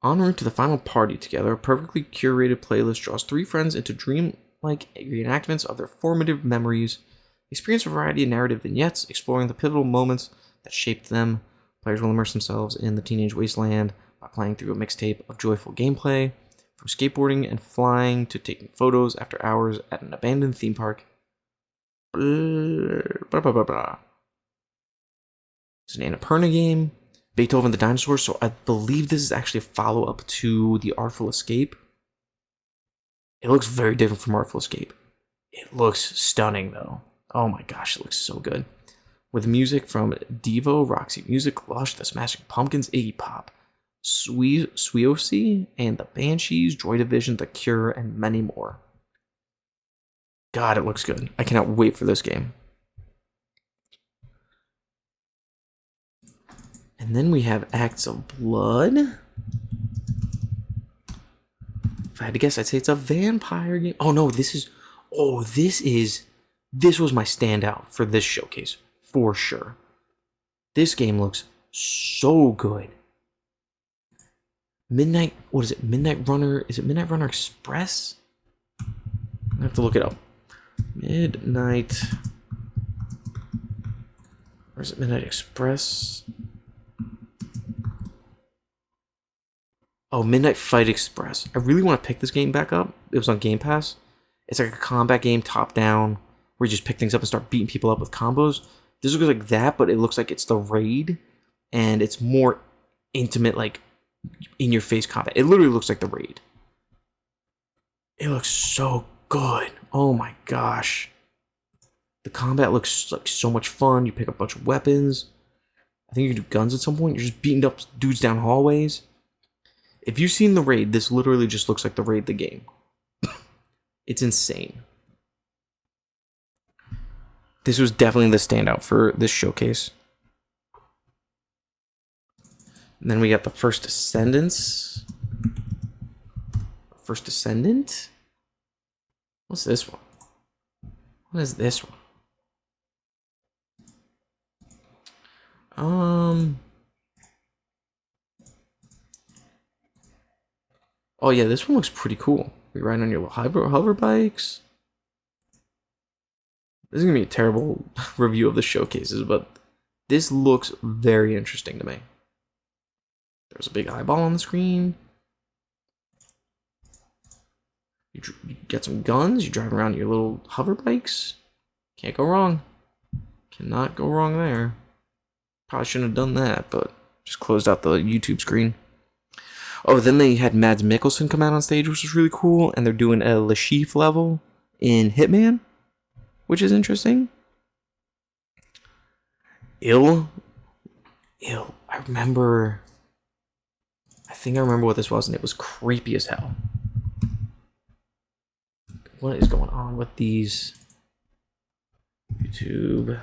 En route to the final party together, a perfectly curated playlist draws three friends into dream-like reenactments of their formative memories. Experience a variety of narrative vignettes exploring the pivotal moments that shaped them. Players will immerse themselves in the teenage wasteland by playing through a mixtape of joyful gameplay, from skateboarding and flying to taking photos after hours at an abandoned theme park. Blah, blah, blah, blah. It's an Annapurna game. Beethoven the Dinosaur, so I believe this is actually a follow-up to The Artful Escape. It looks very different from Artful Escape. It looks stunning, though. Oh my gosh, it looks so good. With music from Devo, Roxy Music, Lush, The Smashing Pumpkins, Iggy Pop, Sweosi, and the Banshees, Joy Division, The Cure, and many more. God, it looks good. I cannot wait for this game. And then we have Acts of Blood. If I had to guess, I'd say it's a vampire game. Oh no, this was my standout for this showcase, for sure. This game looks so good. Midnight Runner? Is it Midnight Runner Express? I have to look it up. Midnight. Or is it Midnight Express? Oh, Midnight Fight Express. I really want to pick this game back up. It was on Game Pass. It's like a combat game, top down, where you just pick things up and start beating people up with combos. This looks like that, but it looks like it's the Raid, and it's more intimate, like in-your-face combat. It literally looks like the Raid. It looks so good. Oh my gosh. The combat looks like so much fun. You pick up a bunch of weapons. I think you can do guns at some point. You're just beating up dudes down hallways. If you've seen the Raid, this literally just looks like the Raid the game. It's insane. This was definitely the standout for this showcase. And then we got the First Descendants. First Descendant? What's this one? What is this one? Oh yeah, this one looks pretty cool. You're riding on your hover bikes. This is gonna be a terrible review of the showcases, but This looks very interesting to me. There's a big eyeball on the screen. You get some guns. You drive around your little hover bikes. Can't go wrong. Cannot go wrong there. Probably shouldn't have done that, but just closed out the YouTube screen. Oh, then they had Mads Mikkelsen come out on stage, which was really cool, and they're doing a Le Chiffre level in Hitman, which is interesting. Ill. I think I remember what this was, and it was creepy as hell. What is going on with these? YouTube.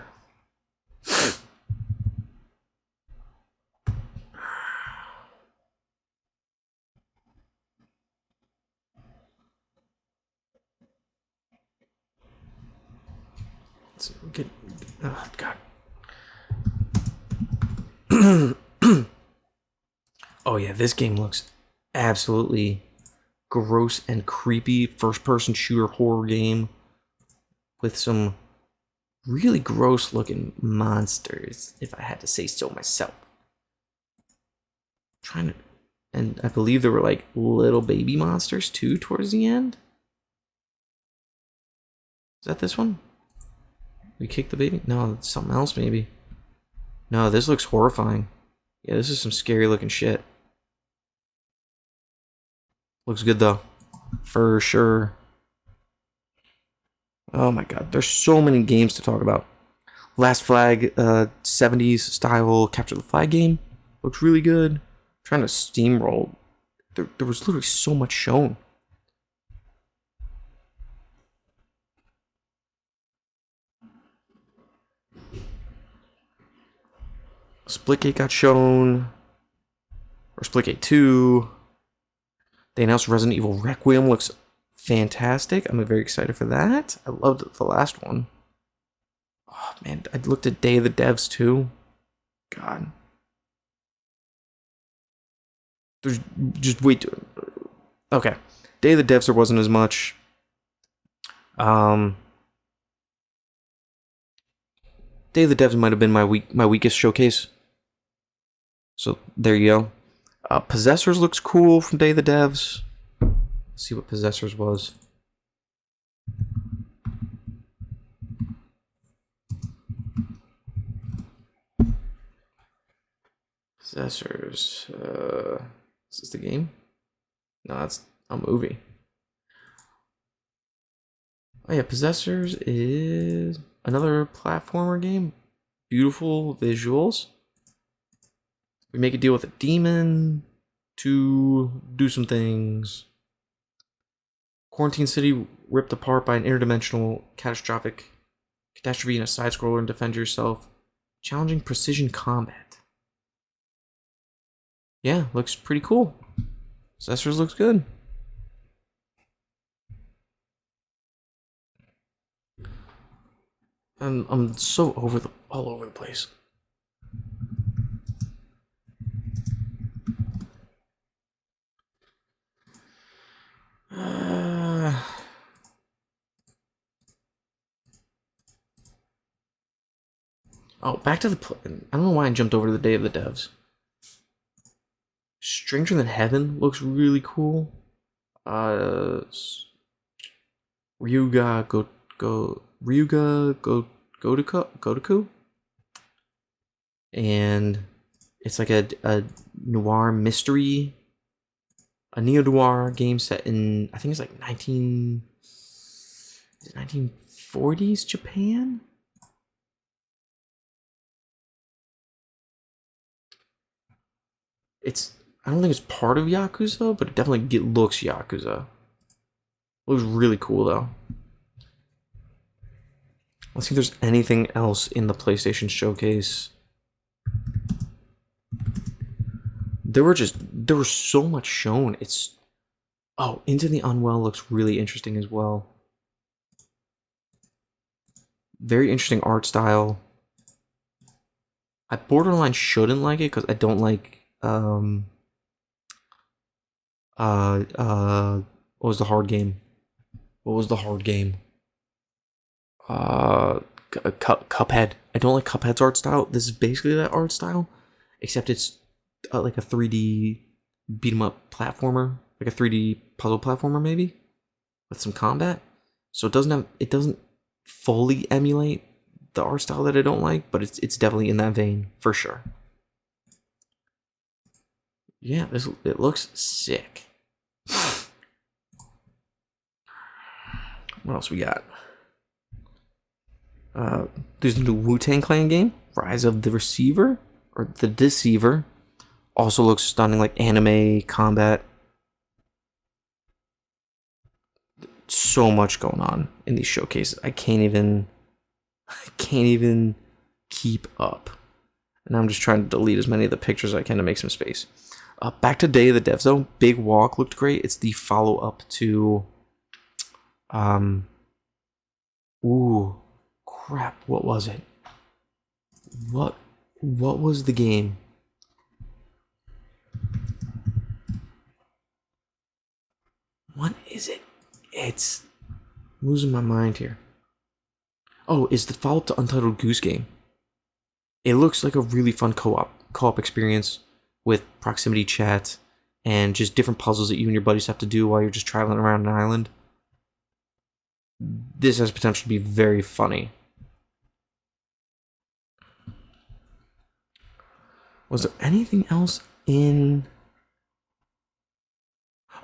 Let's get. Oh, God. Oh, yeah, this game looks absolutely gross and creepy. First-person shooter horror game with some really gross-looking monsters, if I had to say so myself. And I believe there were like little baby monsters too towards the end. Is that this one? We kicked the baby? No, it's something else maybe. No, this looks horrifying. Yeah, this is some scary looking shit. Looks good though. For sure. Oh my god, there's so many games to talk about. Last Flag, 70s style capture the flag game. Looks really good. Trying to steamroll. There was literally so much shown. Splitgate got shown. Or Splitgate 2. They announced Resident Evil Requiem. Looks fantastic. I'm very excited for that. I loved the last one. Oh man, I looked at Day of the Devs too. God. There's just wait. Okay. Day of the Devs there wasn't as much. Day of the Devs might have been my weakest showcase. So there you go. Possessors looks cool from Day of the Devs. Let's see what Possessors was. Possessors. Is this the game? No, that's a movie. Oh yeah, Possessors is another platformer game. Beautiful visuals. We make a deal with a demon to do some things. Quarantine City ripped apart by an interdimensional catastrophe in a side-scroller and defend yourself. Challenging precision combat. Yeah, looks pretty cool. Possessors looks good. I'm so all over the place. Oh, back to the. I don't know why I jumped over to the Day of the Devs. Stranger Than Heaven looks really cool. Ryuga Gotoku, and it's like a noir mystery, a neo-noir game set in I think it's like 1940s Japan. I don't think it's part of Yakuza, but it definitely looks Yakuza. Looks really cool though. Let's see if there's anything else in the PlayStation Showcase. There was so much shown. Into the Unwell looks really interesting as well. Very interesting art style. I borderline shouldn't like it because I don't like what was the hard game? God Cuphead. I don't like Cuphead's art style. This is basically that art style, except it's like a 3D beat 'em up platformer, like a 3D puzzle platformer maybe, with some combat. So it doesn't fully emulate the art style that I don't like, but it's definitely in that vein for sure. Yeah, it looks sick. What else we got? There's a new Wu-Tang Clan game, Rise of the Receiver, or the Deceiver. Also looks stunning, like anime combat. So much going on in these showcases. I can't even keep up. And I'm just trying to delete as many of the pictures as I can to make some space. Back to Day of the Dev Zone. Big Walk looked great. It's the follow-up to ooh, crap, what was it? What was the game? What is it? It's losing my mind here. Oh, it's the follow-up to Untitled Goose Game. It looks like a really fun co-op experience with proximity chat and just different puzzles that you and your buddies have to do while you're just traveling around an island. This has potential to be very funny. Was there anything else in...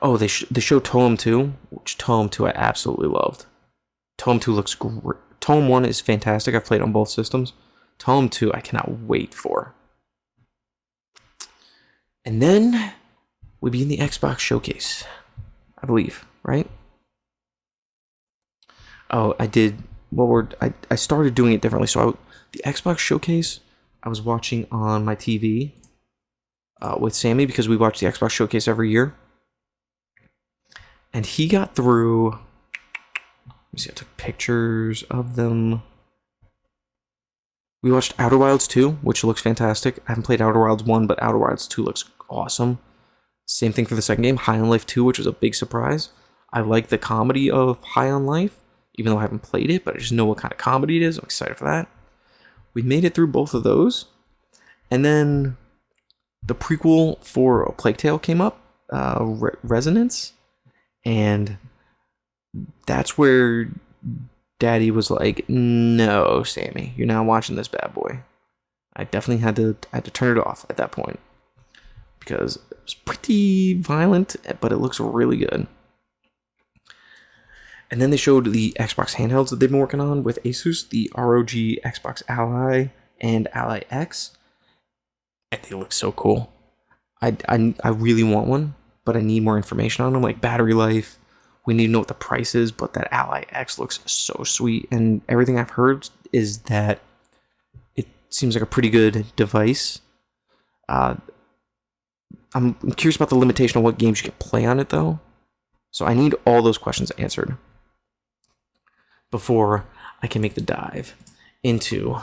Oh, they showed Toem 2, which Toem 2 I absolutely loved. Toem 2 looks great. Toem 1 is fantastic. I've played on both systems. Toem 2 I cannot wait for. And then we begin the Xbox Showcase, I believe, right? Oh, I did. I started doing it differently. So the Xbox Showcase, I was watching on my TV with Sammy because we watch the Xbox Showcase every year. And he got through. Let me see. I took pictures of them. We watched Outer Wilds 2, which looks fantastic. I haven't played Outer Wilds 1, but Outer Wilds 2 looks awesome. Same thing for the second game, High on Life 2, which was a big surprise. I like the comedy of High on Life, even though I haven't played it, but I just know what kind of comedy it is. I'm excited for that. We made it through both of those. And then the prequel for A Plague Tale came up, Resonance. And that's where Daddy was like, "No, Sammy, you're not watching this bad boy." I definitely had to turn it off at that point because it was pretty violent, but it looks really good. And then they showed the Xbox handhelds that they've been working on with Asus, the ROG Xbox Ally and Ally X, and they look so cool. I really want one, but I need more information on them, like battery life. We need to know what the price is, but that Ally X looks so sweet, and everything I've heard is that it seems like a pretty good device. I'm curious about the limitation of what games you can play on it, though. So I need all those questions answered before I can make the dive into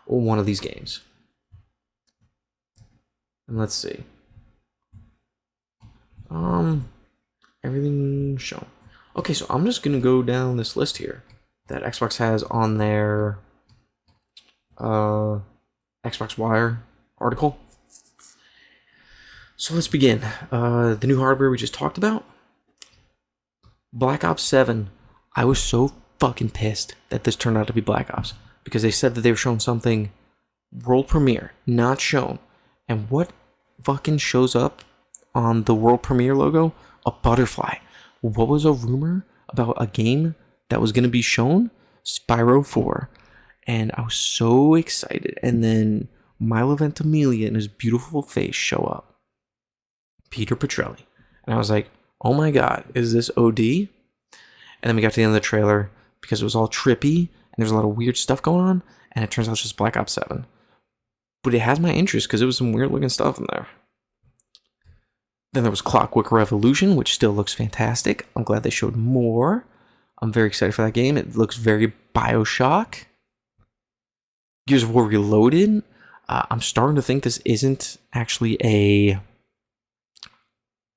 one of these games. And let's see. Everything shown. Okay, so I'm just gonna go down this list here that Xbox has on their Xbox Wire article. So let's begin. The new hardware we just talked about. Black Ops 7. I was so fucking pissed that this turned out to be Black Ops because they said that they were showing something world premiere, not shown. And what fucking shows up on the world premiere logo? A butterfly. What was a rumor about a game that was going to be shown? Spyro 4. And I was so excited. And then Milo Ventimiglia and his beautiful face show up. Peter Petrelli. And I was like, oh my god, is this OD? And then we got to the end of the trailer because it was all trippy and there's a lot of weird stuff going on. And it turns out it's just Black Ops 7. But it has my interest because it was some weird looking stuff in there. Then there was Clockwork Revolution, which still looks fantastic. I'm glad they showed more. I'm very excited for that game. It looks very BioShock. Gears of War Reloaded. I'm starting to think this isn't actually a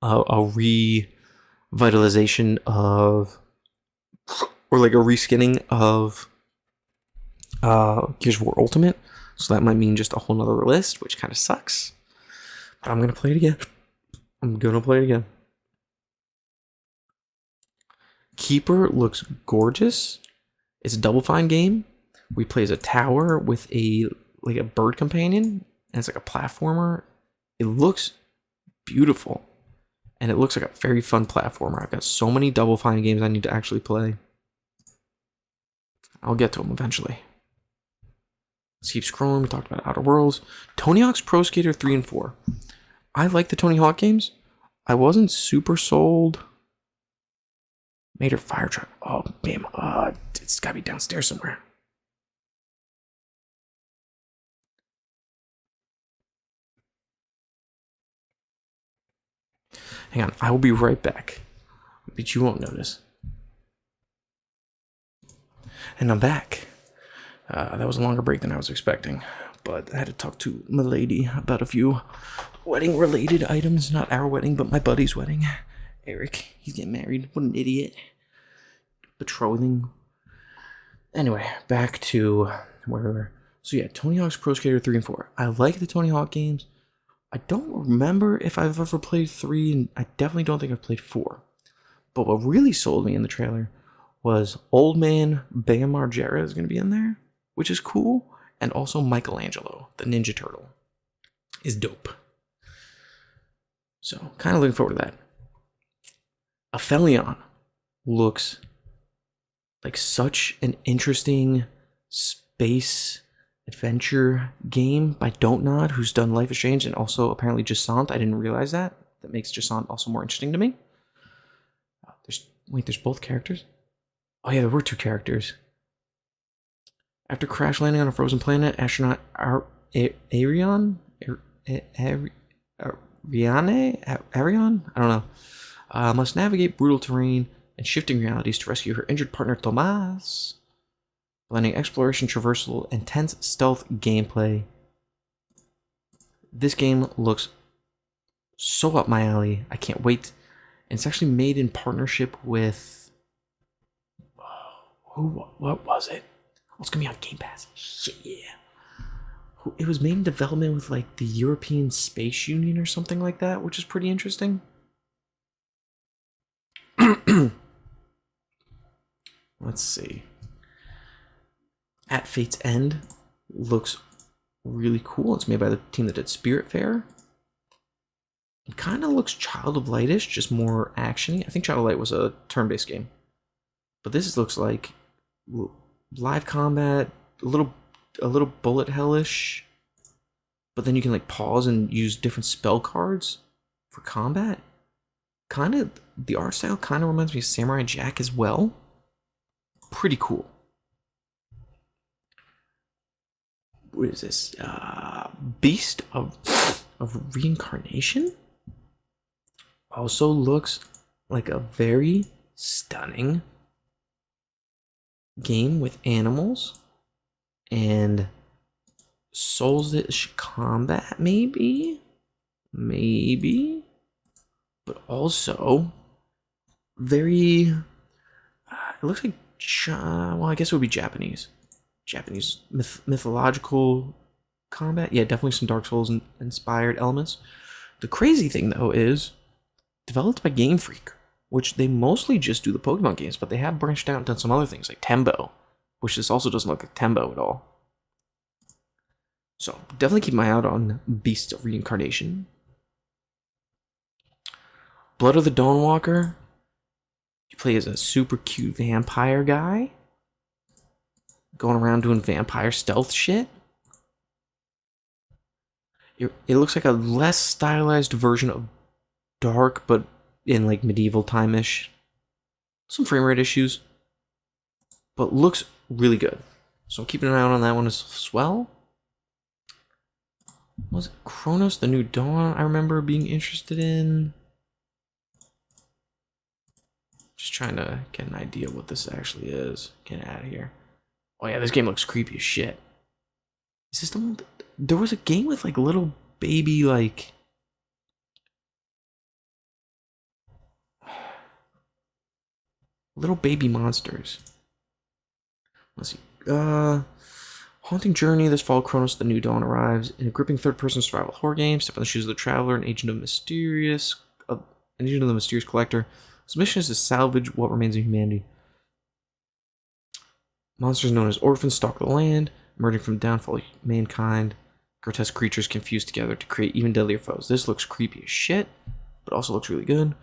revitalization of, or like a reskinning of Gears of War Ultimate, so that might mean just a whole nother list, which kind of sucks. But I'm gonna play it again. Keeper looks gorgeous. It's a Double Fine game. We play as a tower with a bird companion, and it's like a platformer. It looks beautiful, and it looks like a very fun platformer. I've got so many Double Fine games I need to actually play. I'll get to them eventually. Let's keep scrolling. We talked about Outer Worlds. Tony Hawk's Pro Skater 3 and 4. I like the Tony Hawk games. I wasn't super sold. Mater Fire Truck. Oh, damn. It's gotta be downstairs somewhere. Hang on. I will be right back. But you won't notice. And I'm back. That was a longer break than I was expecting. But I had to talk to my lady about a few wedding-related items. Not our wedding, but my buddy's wedding. Eric. He's getting married. What an idiot. Betrothing. Anyway, back to where we were. So yeah, Tony Hawk's Pro Skater 3 and 4. I like the Tony Hawk games. I don't remember if I've ever played 3, and I definitely don't think I've played 4. But what really sold me in the trailer was Old Man Bam Margera is going to be in there, which is cool. And also Michelangelo, the Ninja Turtle, is dope. So, kind of looking forward to that. Aphelion looks like such an interesting space adventure game by Don't Nod, who's done Life is Strange and also apparently Jusant. I didn't realize that. That makes Jusant also more interesting to me. There's both characters? Oh yeah, there were 2 characters. After crash landing on a frozen planet, astronaut Arion? Arion? I don't know. Must navigate brutal terrain and shifting realities to rescue her injured partner Tomas. Blending exploration, traversal, intense stealth gameplay. This game looks so up my alley. I can't wait. And it's actually made in partnership with... What was it? It's gonna be on Game Pass. Shit, yeah. It was made in development with like the European Space Union or something like that, which is pretty interesting. Let's see. At Fate's End looks really cool. It's made by the team that did Spiritfarer. It kind of looks Child of Light-ish, just more actiony. I think Child of Light was a turn-based game, but this looks like live combat, a little bullet hellish, but then you can like pause and use different spell cards for combat. Kind of the art style kind of reminds me of Samurai Jack as well. Pretty cool. What is this? Beast of Reincarnation also looks like a very stunning game with animals and Souls-ish combat, maybe, but also very. It looks like well, I guess it would be Japanese mythological combat. Yeah, definitely some Dark Souls inspired elements. The crazy thing though is developed by Game Freak, which they mostly just do the Pokemon games, but they have branched out and done some other things like Tembo, which this also doesn't look like Tembo at all. So definitely keep my eye out on Beast of Reincarnation. Blood of the Dawnwalker. You play as a super cute vampire guy, going around doing vampire stealth shit. It looks like a less stylized version of Dark, but in like medieval time-ish. Some frame rate issues, but looks really good. So I'm keeping an eye out on that one as well. Was it Chronos the New Dawn I remember being interested in? Just trying to get an idea what this actually is. Get out of here. Oh yeah, this game looks creepy as shit. Is this the one? There was a game with like little baby like... little baby monsters. Let's see. Haunting journey. This fall, Chronos: The New Dawn arrives in a gripping third-person survival horror game. Step on the shoes of the traveler, an agent of the mysterious collector. His mission is to salvage what remains of humanity. Monsters known as orphans stalk the land, emerging from the downfall of mankind. Grotesque creatures confused together to create even deadlier foes. This looks creepy as shit, but also looks really good.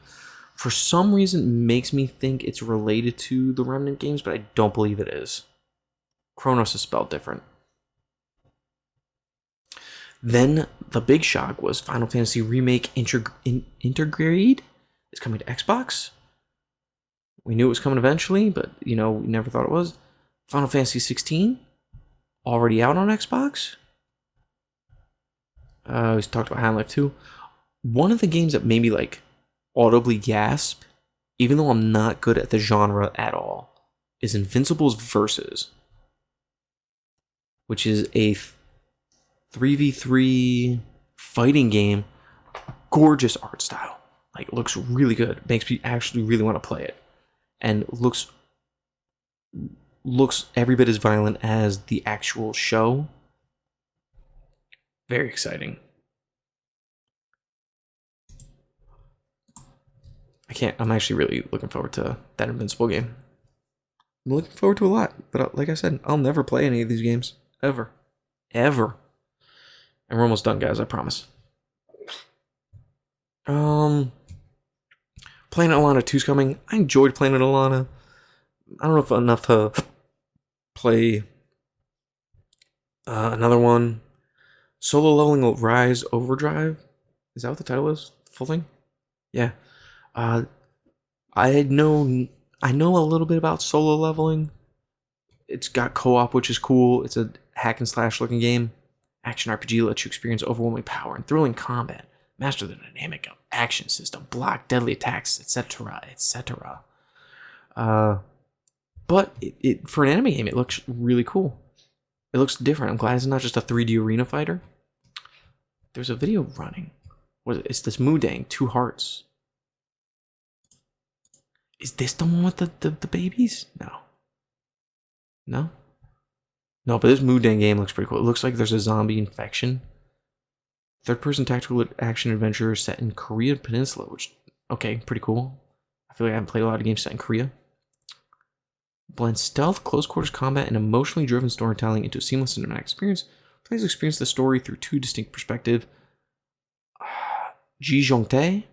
For some reason, it makes me think it's related to the Remnant games, but I don't believe it is. Chronos is spelled different. Then the big shock was Final Fantasy Remake Intergrade is coming to Xbox. We knew it was coming eventually, but we never thought it was. Final Fantasy 16 already out on Xbox. We talked about Half-Life 2. One of the games that made me audibly gasp, even though I'm not good at the genre at all, is Invincible's Versus, which is a 3v3 fighting game. Gorgeous art style. It looks really good. Makes me actually really want to play it. And looks every bit as violent as the actual show. Very exciting. I'm actually really looking forward to that Invincible game. I'm looking forward to a lot, but like I said, I'll never play any of these games. Ever. And we're almost done, guys, I promise. Planet Alana 2's coming. I enjoyed Planet Alana. I don't know if enough to play another one. Solo Leveling Rise Overdrive. Is that what the title is? The full thing? Yeah. I know a little bit about solo leveling. It's got co-op, which is cool. It's a hack and slash looking game. Action RPG lets you experience overwhelming power and thrilling combat. Master the dynamic action system, block deadly attacks, etc., etc. But it for an anime game, it looks really cool. It looks different. I'm glad it's not just a 3D arena fighter. There's a video running. It's this Mudang, Two Hearts. Is this the one with the babies? No, but this Mudang game looks pretty cool. It looks like there's a zombie infection. Third-person tactical action adventure set in Korea Peninsula, which, okay, pretty cool. I feel like I haven't played a lot of games set in Korea. Blends stealth, close-quarters combat, and emotionally driven storytelling into a seamless cinematic experience. Players experience the story through two distinct perspectives. Ji Jongtae.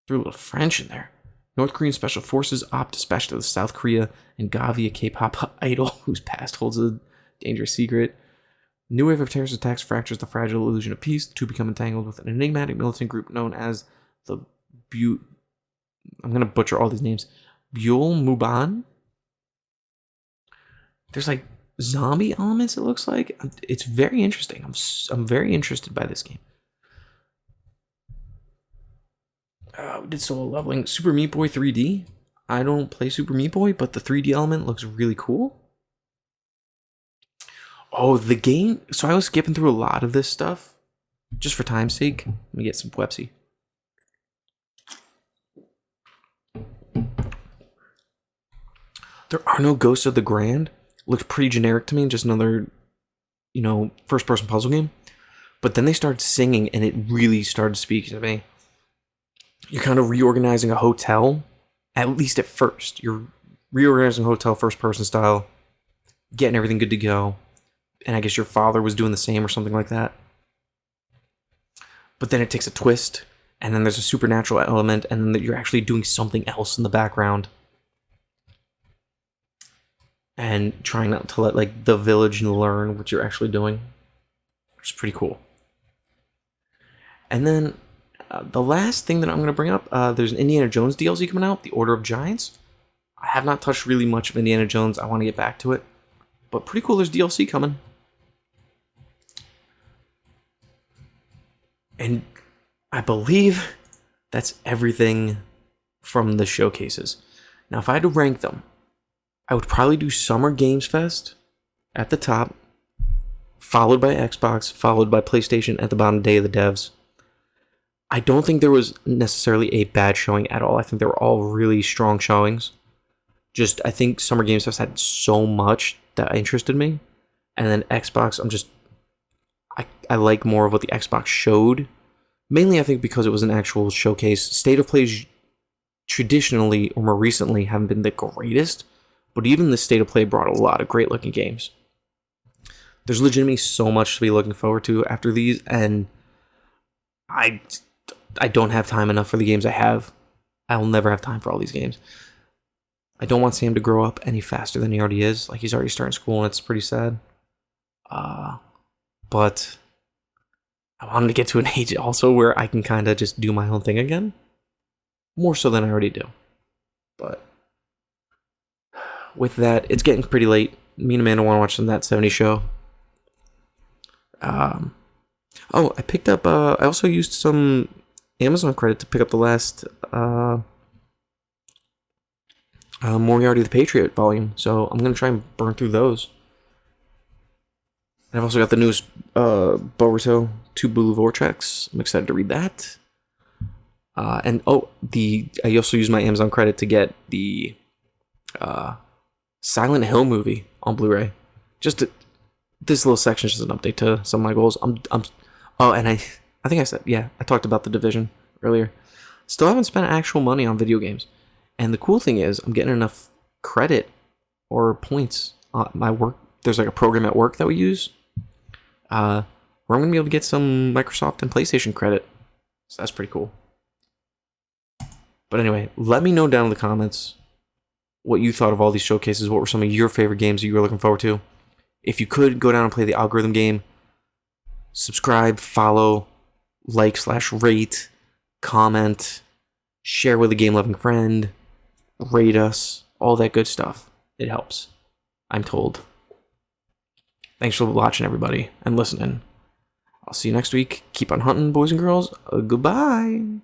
Threw a little French in there. North Korean special forces opt to dispatch to South Korea, and Gavi, a K-pop idol whose past holds a dangerous secret. New wave of terrorist attacks fractures the fragile illusion of peace. The two become entangled with an enigmatic militant group known as the I'm going to butcher all these names. Buell Muban? There's zombie elements, it looks like. It's very interesting. I'm very interested by this game. We did solo leveling. Super Meat Boy 3D. I don't play Super Meat Boy, but the 3D element looks really cool. Oh, the game. So I was skipping through a lot of this stuff just for time's sake. Let me get some Pepsi. There Are No Ghosts of the Grand. Looked pretty generic to me. Just another, first-person puzzle game. But then they started singing, and it really started speaking to me. You're kind of reorganizing a hotel, at least at first. You're reorganizing a hotel first-person style, getting everything good to go. And I guess your father was doing the same or something like that. But then it takes a twist, and then there's a supernatural element, and then you're actually doing something else in the background. And trying not to let the village learn what you're actually doing. Which is pretty cool. And then the last thing that I'm going to bring up, there's an Indiana Jones DLC coming out, The Order of Giants. I have not touched really much of Indiana Jones. I want to get back to it. But pretty cool, there's DLC coming. And I believe that's everything from the showcases. Now, if I had to rank them, I would probably do Summer Games Fest at the top, followed by Xbox, followed by PlayStation at the bottom, Day of the Devs. I don't think there was necessarily a bad showing at all. I think they were all really strong showings. I think Summer Games Fest had so much that interested me. And then Xbox, I like more of what the Xbox showed. Mainly, I think because it was an actual showcase. State of Plays traditionally, or more recently, haven't been the greatest. But even the State of Play brought a lot of great looking games. There's legitimately so much to be looking forward to after these, and I don't have time enough for the games I have. I'll never have time for all these games. I don't want Sam to grow up any faster than he already is. Like, he's already starting school, and it's pretty sad. But I want him to get to an age also where I can kind of just do my own thing again. More so than I already do. But with that, it's getting pretty late. Me and Amanda want to watch some That 70 Show. I picked up, I also used some Amazon credit to pick up the last Moriarty the Patriot volume. So I'm going to try and burn through those. And I've also got the newest Boruto 2 Blue Vortex. I'm excited to read that. I also used my Amazon credit to get the Silent Hill movie on Blu-ray. This little section is just an update to some of my goals. I think I said, I talked about The Division earlier. Still haven't spent actual money on video games. And the cool thing is, I'm getting enough credit or points on my work. There's like a program at work that we use, where I'm going to be able to get some Microsoft and PlayStation credit. So that's pretty cool. But anyway, let me know down in the comments what you thought of all these showcases. What were some of your favorite games that you were looking forward to? If you could, go down and play the algorithm game. Subscribe, follow, like/rate, comment, share with a game-loving friend, rate us, all that good stuff. It helps, I'm told. Thanks for watching, everybody, and listening. I'll see you next week. Keep on hunting, boys and girls. Goodbye.